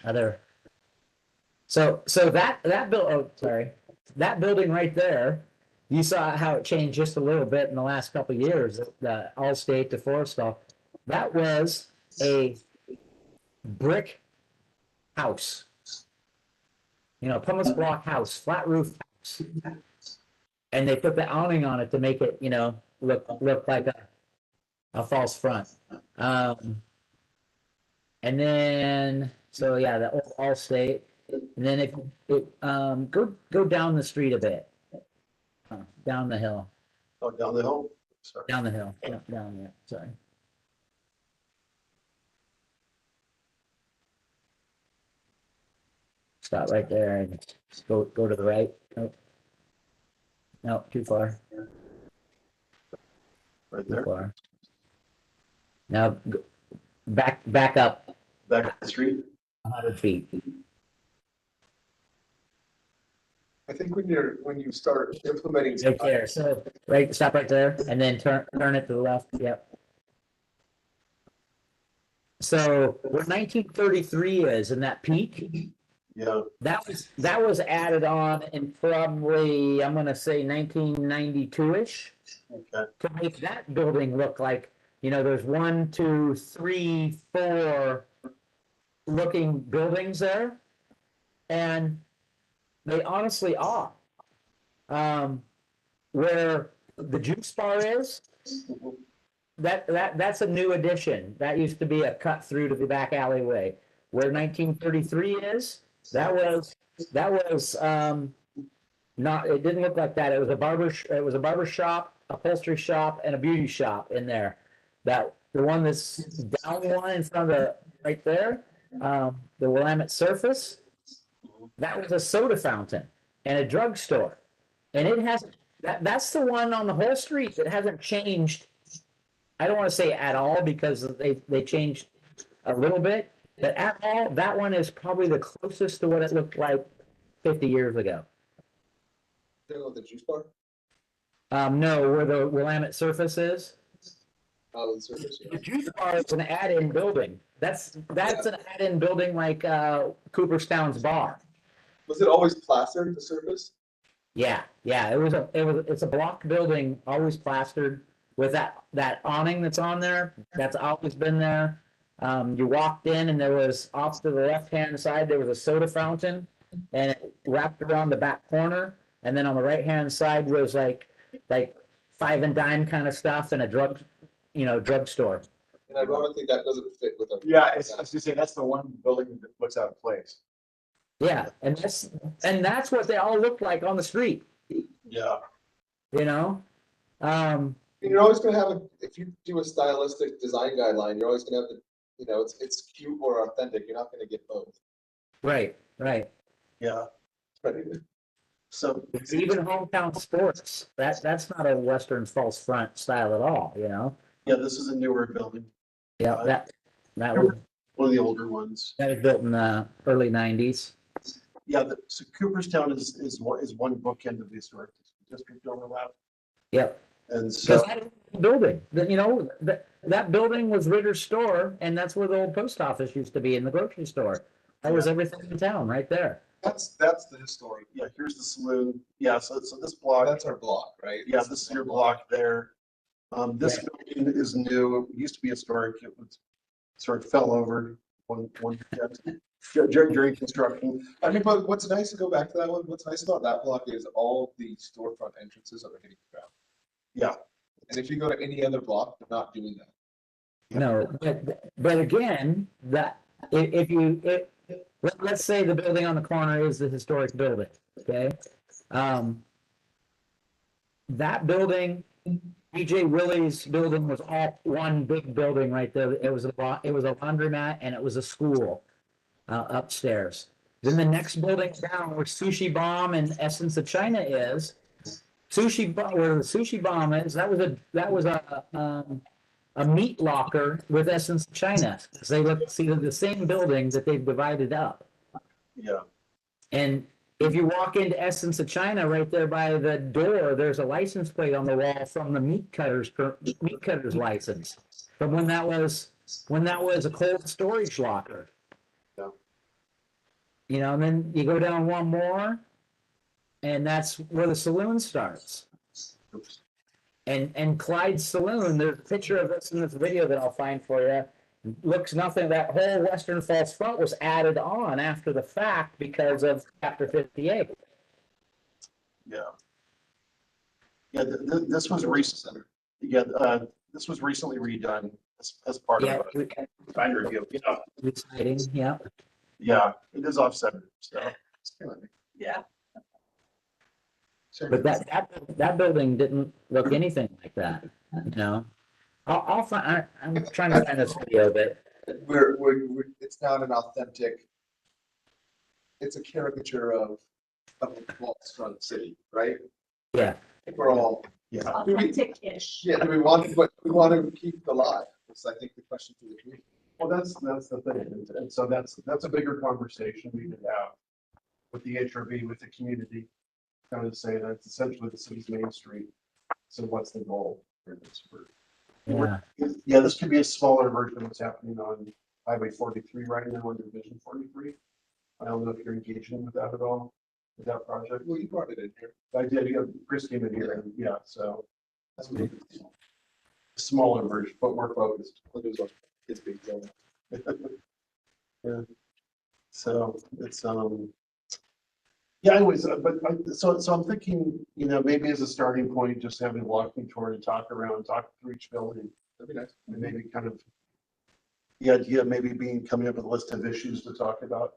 Other. So that that building right there, you saw how it changed just a little bit in the last couple of years, the Allstate to Forrestal. That was a brick house. You know, pumice block house, flat roof house. And they put the awning on it to make it, you know, look like a false front. And then, so yeah, the old Allstate. And then if go down the street a bit, down the hill, Oh, down the hill? Sorry. down the hill, yeah, down there. Sorry. Stop right there and go to the right. Nope. No, too far. Right Too there, far. Now back up back up the street. 100 feet. I think when you start implementing. Right there. So stop right there, and then turn it to the left. Yep. So where 1933 is in that peak, Yeah, that was added on in probably, I'm gonna say 1992-ish, okay. to make that building look like, you know, there's 1, 2, 3, 4 looking buildings there, and they honestly are. Where the juice bar is, that's a new addition. That used to be a cut through to the back alleyway. Where 1933 is, that was not, it didn't look like that. It was a barber shop, upholstery shop, and a beauty shop in there. That the one that's down one in front of the right there, the Willamette surface, that was a soda fountain and a drugstore. And it hasn't, that's the one on the whole street that hasn't changed. I don't want to say at all, because they changed a little bit, but at all, that one is probably the closest to what it looked like 50 years ago. You know the juice bar? No, where the Willamette surface is. Oh, the surface. The juice bar is an add-in building. That's an add-in building like Cooperstown's bar. Was it always plastered, the surface? Yeah. It's a block building, always plastered with that awning that's on there. That's always been there. You walked in and there was, off to the left-hand side, there was a soda fountain, and it wrapped around the back corner. And then on the right-hand side was like five and dime kind of stuff and a drugstore. And ironically, that doesn't fit with our. Yeah, I was gonna say, that's the one building that looks out of place. Yeah, and that's what they all look like on the street, Yeah. you know? Um, And you're always gonna have, if you do a stylistic design guideline, you're always gonna have it's cute or authentic, you're not gonna get both. right, right. Yeah, so, Even hometown sports, that's not a Western false front style at all, you know? yeah, this is a newer building, Yeah, that was, one of the older ones. that was built in the early nineties. Yeah, so Cooperstown is one bookend of the historic district overlap. Yep. And so, Because that building, that building was Ritter's store, and that's where the old post office used to be, in the grocery store. That was everything in town, right there. That's the historic, yeah, here's the saloon. Yeah, so this block, that's our block, right? yeah, this is your block there. This building is new. It used to be historic. It was sort of fell over during construction. I mean, but what's nice to go back to that one, what's nice about that block is all the storefront entrances are hitting the ground. Yeah. And if you go to any other block, they're not doing that. No, but again, let's say the building on the corner is the historic building, okay? That building, BJ Willie's building was all one big building right there. It was a laundromat and it was a school upstairs. Then the next building down where Sushi Bomb and Essence of China is, where the Sushi Bomb is, that was a meat locker with Essence of China. They see the same building that they've divided up. Yeah. And if you walk into Essence of China, right there by the door, there's a license plate on the wall from the meat cutter's license, from when that was a cold storage locker. Yeah. You know, and then you go down one more, and that's where the saloon starts. Oops. And Clyde's Saloon, there's a picture of this in this video that I'll find for you. Looks nothing, that whole Western Falls front was added on after the fact because of Chapter 58. Yeah. Yeah, this was recent. Yeah, this was recently redone as part Yeah, of a design review. Yeah. exciting, yeah. Yeah, it is offset. So, Yeah. But that building didn't look anything like that, you know? I'll find, I'm trying to find this video, but We're, it's not an authentic, it's a caricature of a false front city, right? yeah, We're all, yeah. Authentic-ish. yeah, do we want, but we want to keep it alive. It's, I think, the question for the community. Well, that's the thing. And so that's a bigger conversation we could have with the HRB, with the community. Kind of say that's essentially the city's main street. So what's the goal for this? yeah. Yeah, this could be a smaller version of what's happening on Highway 43 right now under Division 43. I don't know if you're engaging with that at all, with that project. Well, you brought it in here. I did, yeah, Chris came in here, and yeah, so that's maybe a smaller version, but more focused. It's big deal. Yeah. So it's, yeah, anyways, so I'm thinking, maybe as a starting point, just having a walking tour and talk through each building. That'd be nice. And maybe kind of the idea of maybe coming up with a list of issues to talk about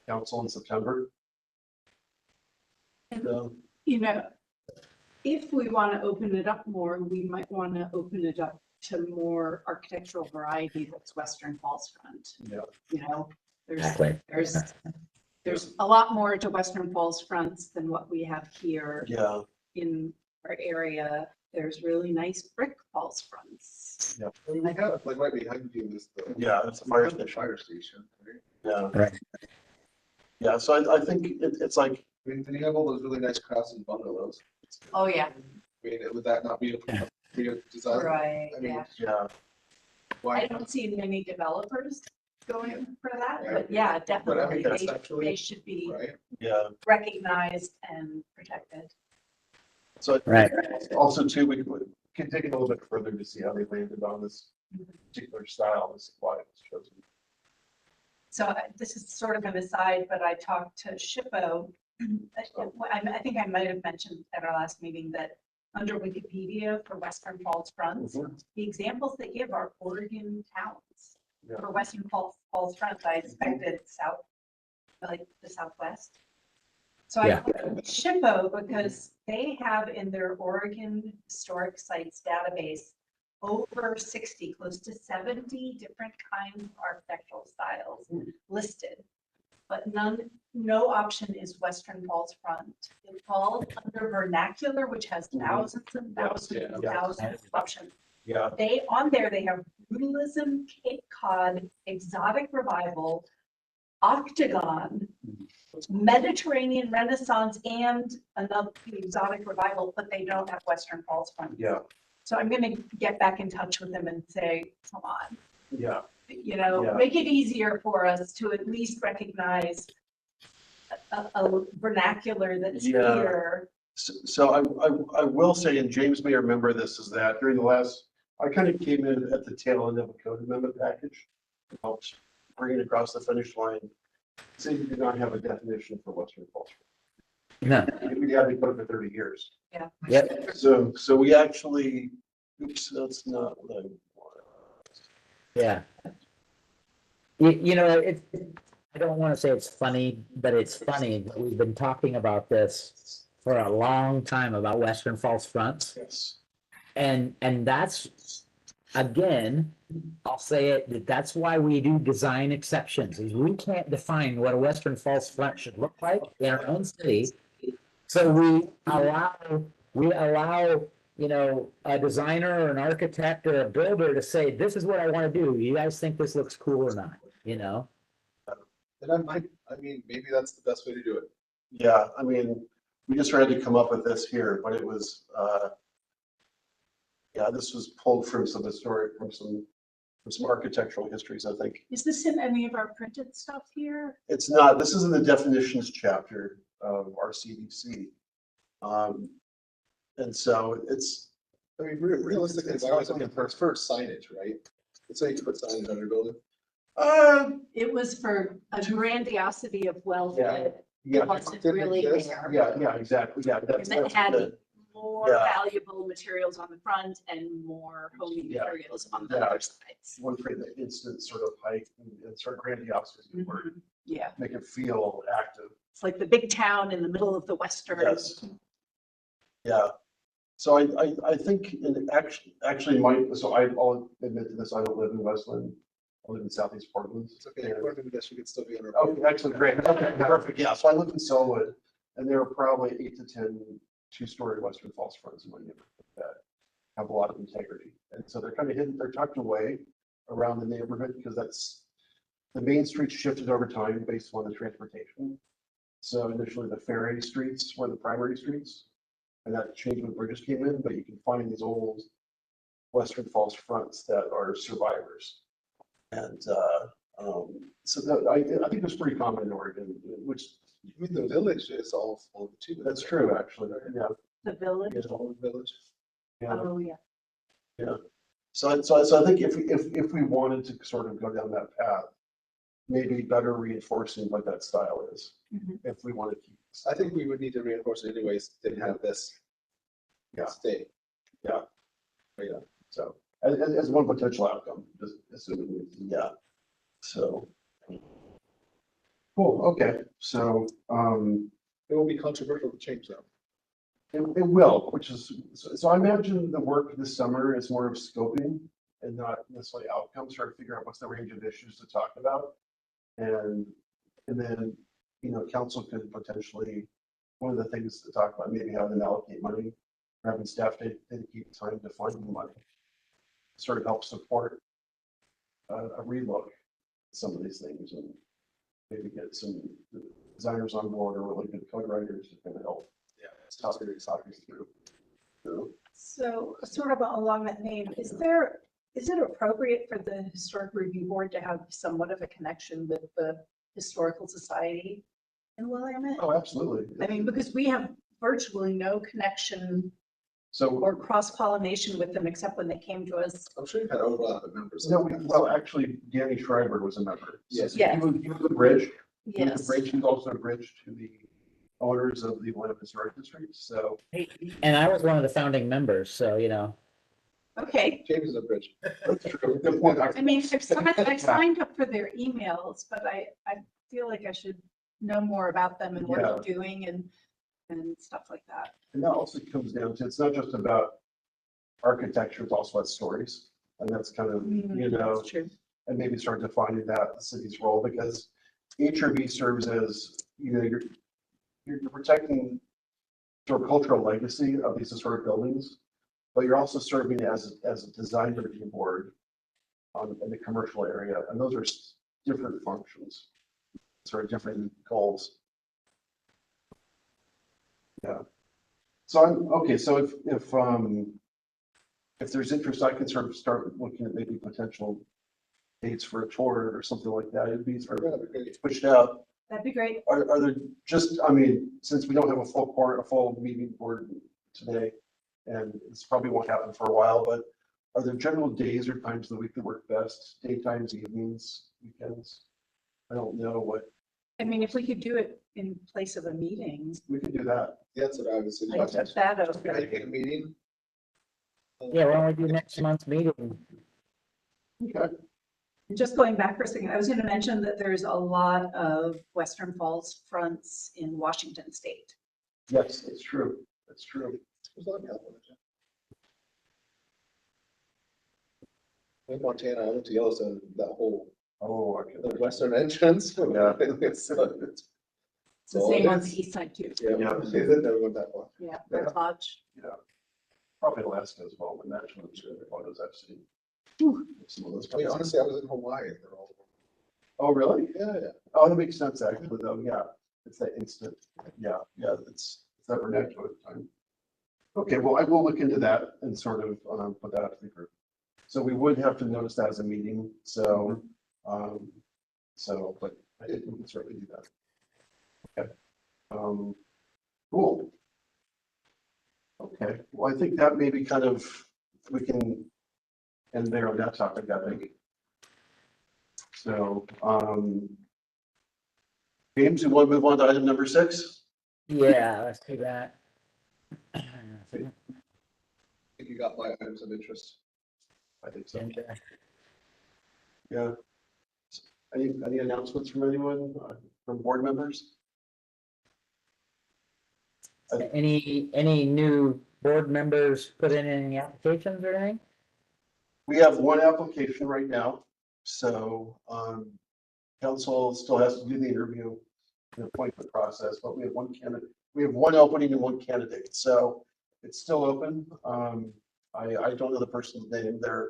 council in September. So, If we want to open it up more, we might want to open it up to more architectural variety that's Western Falls front. yeah, Exactly. There's a lot more to Western Falls fronts than what we have here yeah, in our area. There's really nice brick falls fronts. I mean, we have, like, right behind you is the. yeah, it's a fire the station. Fire station, right? Yeah. Right. Yeah, so I think it's like, I mean, then you have all those really nice crafts and bungalows. Oh, yeah. I mean, would that not be a design? Right, I mean, yeah. yeah, why I don't see many developers going for that, Yeah. but yeah, But I mean, definitely, that's they actually, should be right? yeah. recognized and protected. So Right. also too, we can dig in a little bit further to see how they landed on this particular style, this supply that was chosen. So this is sort of an aside, but I talked to Shippo. I think I might have mentioned at our last meeting that under Wikipedia for Western Falls fronts, the examples they give are Oregon towns. Yeah. For Western Falls fronts, I expected south, like the Southwest. So I put SHPO because they have in their Oregon Historic Sites database over 60, close to 70 different kinds of architectural styles listed. But no option is Western Falls front. It falls under vernacular, which has thousands and thousands and thousands of options. Yeah. They have brutalism, Cape Cod, exotic revival, octagon, Mediterranean Renaissance, and another exotic revival, but they don't have Western Falls front. Yeah. So I'm gonna get back in touch with them and say, come on, Yeah. you make it easier for us to at least recognize a vernacular that's clear. So I will say, and James may remember this, is that during the last, I kind of came in at the tail end of a code amendment package, helped bring it across the finish line. Say you did not have a definition for Western Falls. No. We had to put it for 30 years. Yeah. Yep. So we actually, oops, that's not what I wanted. Yeah. I don't want to say it's funny, but it's funny. We've been talking about this for a long time about Western Falls fronts. Yes. And that's, again, I'll say it, that's why we do design exceptions, is we can't define what a Western Falls front should look like in our own city. So we allow, a designer or an architect or a builder to say, this is what I want to do. You guys think this looks cool or not, And maybe that's the best way to do it. Yeah, I mean, we just tried to come up with this here, but it was, this was pulled from some historic, from some architectural histories, I think. Is this in any of our printed stuff here? It's not, this is in the definitions chapter of our CDC. And so it's, Realistically, it's always looking for signage, right? Let's say you put signage on your building. It was for a grandiosity of wealth Yeah. that Yeah, wasn't really there. yeah, exactly, yeah. And that had the- more Yeah. valuable materials on the front and more homey Yeah. materials on the Yeah. other sides. One for the instant sort of height and sort of grandiosity, where Mhm. Yeah, make it feel active. it's like the big town in the middle of the western. Yes. Yeah. So I think it actually might, so I'll admit to this, I don't live in Westland. I live in Southeast Portland. It's okay, according to this, you could still be under. Okay, excellent, great. Okay, perfect. Yeah, so I live in Selwood, and there are probably 8 to 10 two-story Western Falls fronts in my neighborhood that have a lot of integrity. And so they're kind of hidden, they're tucked away around the neighborhood because that's, the main streets shifted over time based on the transportation. So initially the ferry streets were the primary streets, and that changed when bridges came in, but you can find these old Western Falls fronts that are survivors. And so I think that's pretty common in Oregon, which. I mean, the village is all full of too. That's true, actually, yeah. The village, It's all the village. Yeah. oh, yeah. So I think if we wanted to sort of go down that path, maybe better reinforcing what that style is, Mhm. if we want to keep. I think we would need to reinforce it anyways to have this. Yeah. Stay. So as one potential outcome, just assuming, yeah. So. Cool, okay, so, It will be controversial to change them. it will, which is, so I imagine the work this summer is more of scoping and not necessarily outcomes, trying to figure out what's the range of issues to talk about. And then, council could potentially, one of the things to talk about, maybe having them allocate money, or having staff dedicate time to finding money. Sort of help support a relook at some of these things and maybe get some designers on board or really good code writers to kind of help. Yeah. It's serious, obviously. through. So sort of along that vein, is it appropriate for the Historic Review Board to have somewhat of a connection with the Historical Society in Willamette? Oh, absolutely. I mean, because we have virtually no connection So, or cross-pollination with them except when they came to us. I'm sure you've had overlap of members. no, well, actually, Danny Schreiber was a member. Yes. So he was a bridge. He was Yes. a bridge. He was also a bridge to the owners of the Linn Historic District, so. And I was one of the founding members, so, you know, Okay, James is a bridge. That's true. Good point. I mean, I signed up for their emails, but I feel like I should know more about them and what they're doing and stuff like that. And that also comes down to, it's not just about architecture, it's also about stories. And that's kind of, you know, That's true. and maybe start defining that the city's role, because HRB serves as, you know, you're protecting sort of cultural legacy of these historic buildings, but you're also serving as a design review board in the commercial area, and those are different functions, sort of different goals. Yeah. So okay. So if there's interest, I can sort of start looking at maybe potential dates for a tour or something like that. It'd be sort of pushed out. That'd be great. Are there just, I mean, since we don't have a full meeting board today, and this probably won't happen for a while, but are there general days or times of the week that work best? Daytimes, evenings, weekends? I don't know what, I mean, if we could do it in place of a meeting, we could do that. That's what I was I took that over. Making a meeting. yeah, why don't we do next month's meeting? Okay. Just going back for a second, I was going to mention that there's a lot of Western Falls fronts in Washington State. Yes, it's true. That's true. There's a lot of California. In Montana, I went to Yellowstone, that whole, Oh, okay. the western entrance. Yeah. It's It's the same on the east side too. Yeah, Yeah. never went that far. Yeah, Red Lodge. Probably Alaska as well, but naturally, the photos I've seen. Some of those. I mean, honestly, I was in Hawaii. They're all. Oh, really? Yeah, yeah. Oh, that makes sense actually, though. Yeah, it's that instant. Yeah, it's never natural at the time. Okay, well, I will look into that and sort of put that out to the group. So we would have to notice that as a meeting. So, but I think we can certainly do that. Okay. Cool. Okay, well, I think that maybe kind of, we can end there on that topic, I think. So, James, you want to move on to item number 6? Yeah, let's do that. I think you got my items of interest. I think so. And, Yeah. Any announcements from anyone, from board members? any new board members put in any applications or anything? We have one application right now, so, council still has to do the interview and appointment process, but we have one candidate, we have one opening and one candidate, so it's still open. I don't know the person's name. They're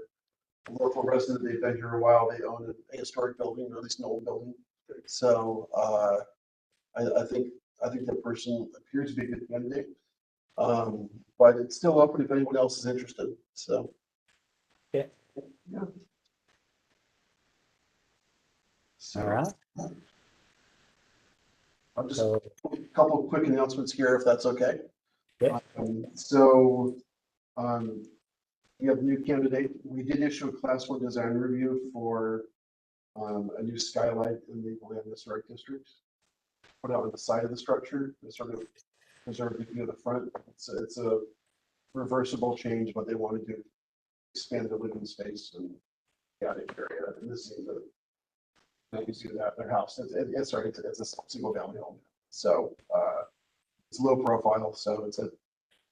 a local resident. They've been here a while. They own a historic building, or at least an old building. So, I think the person appears to be a good candidate. But it's still open if anyone else is interested, so. Okay. Yeah. All right. I'll just, So, a couple of quick announcements here, if that's okay. Yeah. We have a new candidate. We did issue a class 1 design review for a new skylight in the Linn Historic District. Put out on the side of the structure to sort of preserve the view of the front. It's a reversible change, but they wanted to expand the living space and the attic area. And this is you see that their house. It's a single family home. So it's low profile. So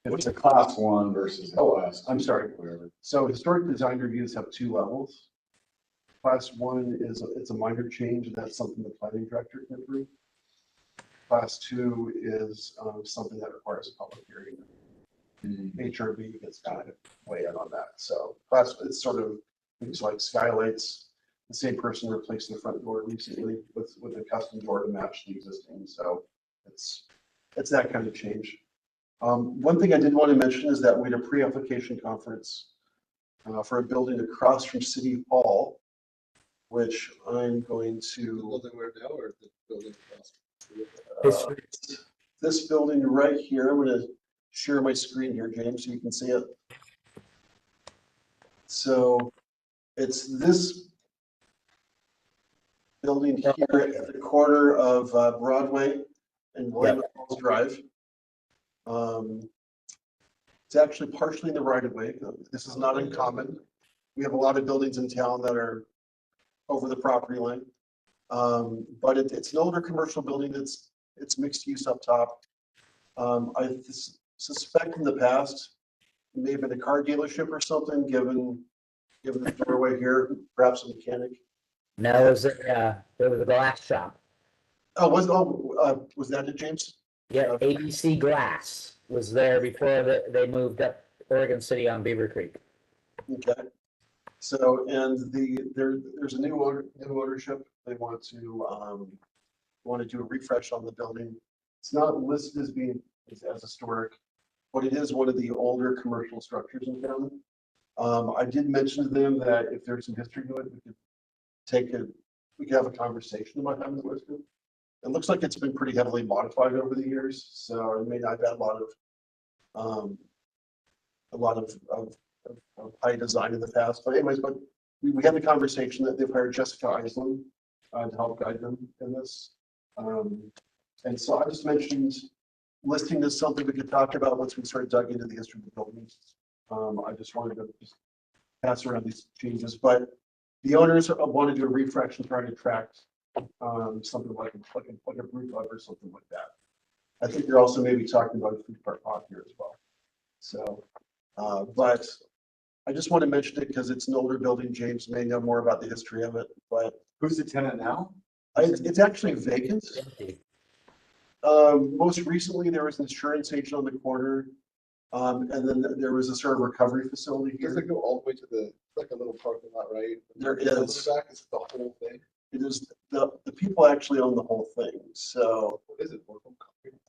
What's a class 1 versus a Oh, class 2? I'm sorry. Whatever. So historic design reviews have 2 levels. Class 1 is, it's a minor change, and that's something the planning director can approve. Class 2 is something that requires a public hearing. HRB gets kind of weigh in on that. So it's sort of things like skylights. The same person replaced the front door recently with a custom door to match the existing. So it's that kind of change. One thing I did want to mention is that we had a pre-application conference for a building across from City Hall, which I'm going The to, building where now or the building across? this building right here. I'm going to share my screen here, James, so you can see it. So it's this building here at the corner of Broadway and William Falls Drive. It's actually partially in the right of way. This is not uncommon. We have a lot of buildings in town that are over the property line. But it's an older commercial building. It's mixed use up top. I suspect in the past, it may have been a car dealership or something, given the doorway here, perhaps a mechanic. No, there was a glass shop. Was that it, James? Yeah, ABC Glass was there before they moved up Oregon City on Beaver Creek. Okay. So, and there's a new ownership. They want to do a refresh on the building. It's not listed as being as historic, but it is one of the older commercial structures in town. I did mention to them that if there's some history to it, we could have a conversation about having it listed. It looks like it's been pretty heavily modified over the years, so it may not have had a lot of high design in the past. But anyways, we had the conversation that they've hired Jessica Iceland to help guide them in this. And so I just mentioned listing is something we could talk about once we start dug into the history of the buildings. I just wanted to just pass around these changes, but the owners want to do a refresh and try to attract something like a brew pub or something like that. I think they're also maybe talking about a food park pot here as well. So, but I just want to mention it because it's an older building. James may know more about the history of it, but Who's the tenant now? it's actually vacant. Most recently, there was an insurance agent on the corner. And then there was a sort of recovery facility Does here. it go all the way to like a little parking lot, right? There In the is. back, it's the whole thing. It is, the people actually own the whole thing, so, What is it? Workman Company?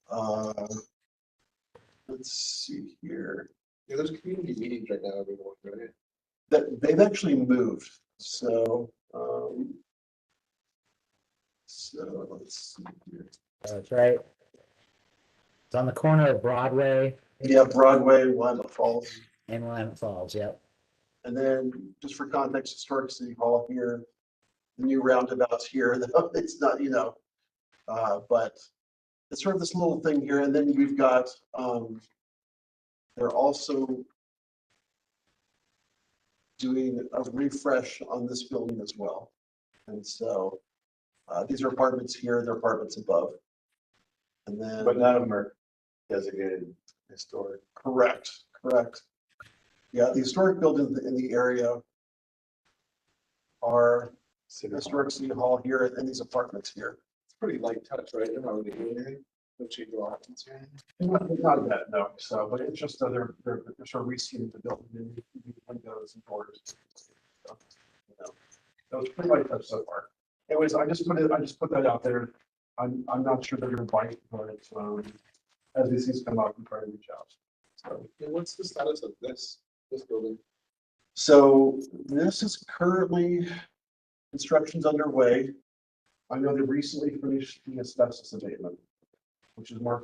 let's see here. Yeah, there's community meetings right now every morning, right? That, they've actually moved, so, so let's see here. That's right. It's on the corner of Broadway Yeah, Broadway, Willamette Falls, and Willamette Falls, yep. and then just for context, Historic City Hall here, the new roundabouts here, it's not, but it's sort of this little thing here, and then we've got, they're also doing a refresh on this building as well. And so, these are apartments here, they're apartments above. And then. But none of them are designated historic. Correct. Yeah, the historic buildings in the area are Historic City Hall here and these apartments here. It's pretty light touch, right? They're not really doing anything. No change of occupancy. Not that, no, so, but it's just they're sort of reseating the building and windows and doors. So, that was pretty light touch so far. Anyways, I just put that out there. I'm not sure they're gonna bite, but as these things come up, we try to reach out. So. Yeah, what's the status of this building? So this is currently, construction's underway. I know they recently finished the asbestos abatement, which is more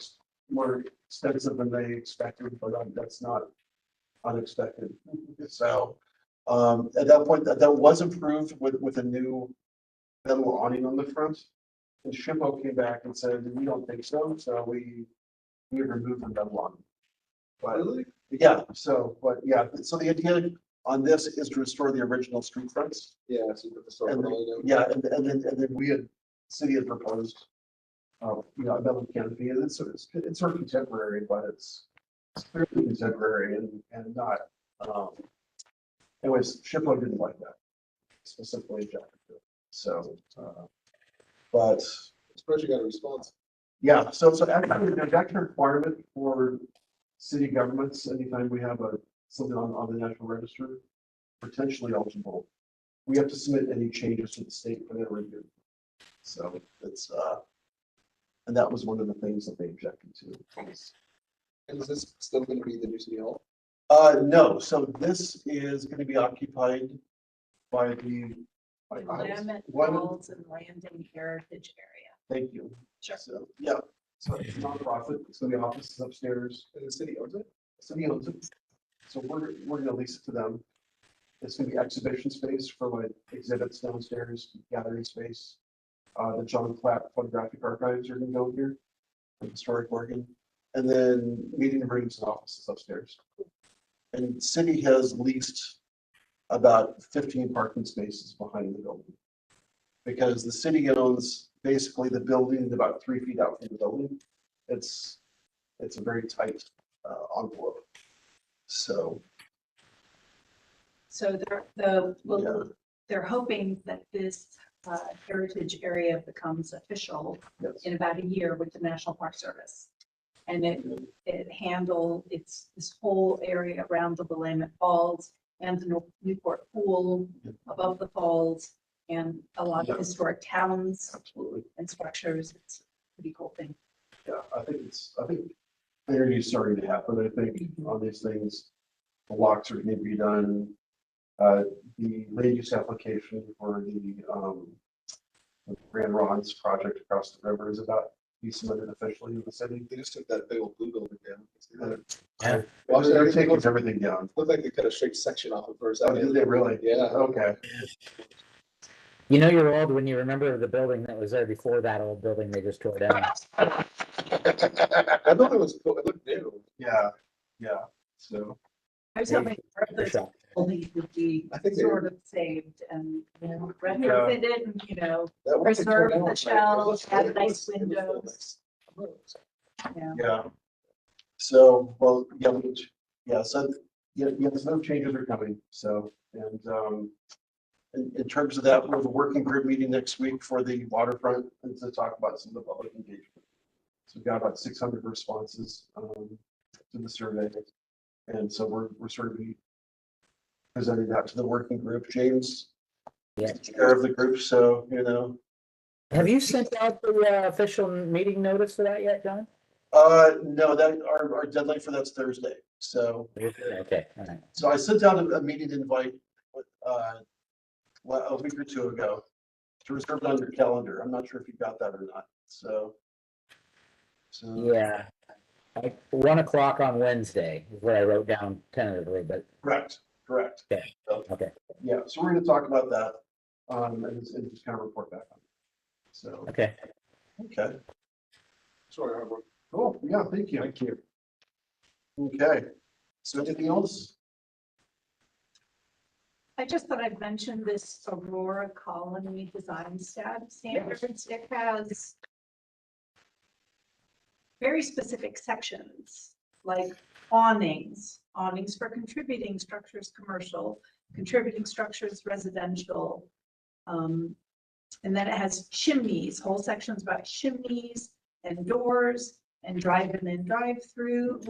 extensive than they expected, but that's not unexpected. So at that point, that was approved with a new metal awning on the front. And SHPO came back and said, we don't think so. So we removed the metal awning. But Really? yeah, so the idea on this is to restore the original street fronts. Yeah, so you put the store. And and then city had proposed, a metal canopy, and it's sort of contemporary, but it's clearly contemporary and not. Anyways, SHPO didn't like that, specifically objected to it. So, but Especially got a response. yeah, so actually there's actually a requirement for city governments, anytime we have something on the National Register, potentially eligible, we have to submit any changes to the state for their review. So it's, and that was one of the things that they objected to. And is this still going to be the new city hall? No, so this is going to be occupied by the. Willamette Willamette- Falls and Landing Heritage Area. Thank you. Sure. So, yeah, so it's a nonprofit, it's going to be offices upstairs. And the city owns it? City owns it. So we're gonna lease it to them. It's gonna be exhibition space for like exhibits downstairs, gathering space. The John Platt photographic archives are gonna go here. historic Oregon. And then meeting rooms and offices upstairs. And city has leased about 15 parking spaces behind the building. Because the city owns basically the building about 3 feet out from the building. It's a very tight envelope. So. So they're hoping that this heritage area becomes official Yes. in about a year with the National Park Service. And it's this whole area around the Willamette Falls and the Newport Pool above the falls and a lot of historic towns Absolutely. and structures. It's a pretty cool thing. Yeah, I think energy is starting to happen, I think, on these things. The locks are going to be done. The land use application for the Grand Ron's project across the river is about to be submitted officially to the city. They just took that big old blue building down. Yeah. Well, they're taking everything down. Looked like they cut a straight section off it for a Oh, second. did they really? Yeah. Okay. You know you're old when you remember the building that was there before that old building they just tore down. I thought it was cool. It looked new. Yeah, so. I was hoping part of For those sure. buildings would be I think they- sort of saved and retrofitted and, That one they tore Preserve down the was like- it shells, was- have it nice was- it was windows. nice. Yeah. So, well, so, some changes are coming, so, and, in terms of that, we have a working group meeting next week for the waterfront and to talk about some of the public engagement. So we've got about 600 responses, to the survey. And so we're sort of presenting that to the working group. James, Yeah. chair of the group, so, Have you sent out the official meeting notice for that yet, John? no, that our deadline for that's Thursday. So, Okay, all right. so I sent out a meeting invite a week or two ago to reserve it on your calendar. I'm not sure if you got that or not. So Yeah. Like 1 o'clock on Wednesday is what I wrote down tentatively, but correct. Okay. So, okay. yeah, so we're going to talk about that and just kind of report back on it. So, Okay. okay, Sorry, cool. Yeah, thank you. Thank you. Okay. So anything else? I just thought I'd mention this Aurora Colony Design Standards. It has very specific sections, like awnings for contributing structures, commercial, contributing structures, residential. And then it has chimneys, whole sections about chimneys and doors and drive-in and drive-through,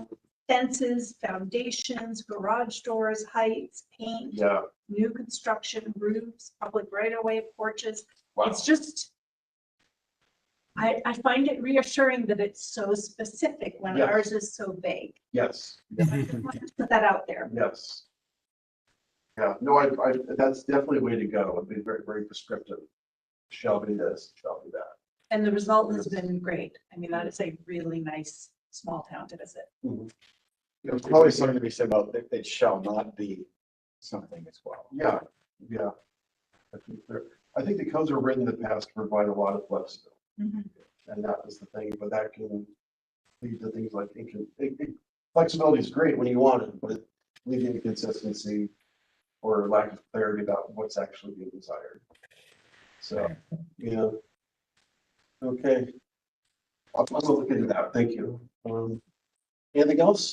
fences, foundations, garage doors, heights, paint, Yeah. new construction, roofs, public right-of-way, porches. Wow. It's just, I find it reassuring that it's so specific when Yes. ours is so vague. Yes. I just wanted to put that out there. Yes. Yeah, no, I that's definitely a way to go. It'd be very, very prescriptive. Shall be this, shall be that. And the result has been great. I mean, that is a really nice small town to visit. There's probably something to be said about that it shall not be something as well. Yeah. I think the codes are written in the past to provide a lot of flexibility. And that is the thing, but that can lead to things like flexibility is great when you want it, but leading to consistency or lack of clarity about what's actually being desired. So, okay. I'll look into that. Thank you. Anything else?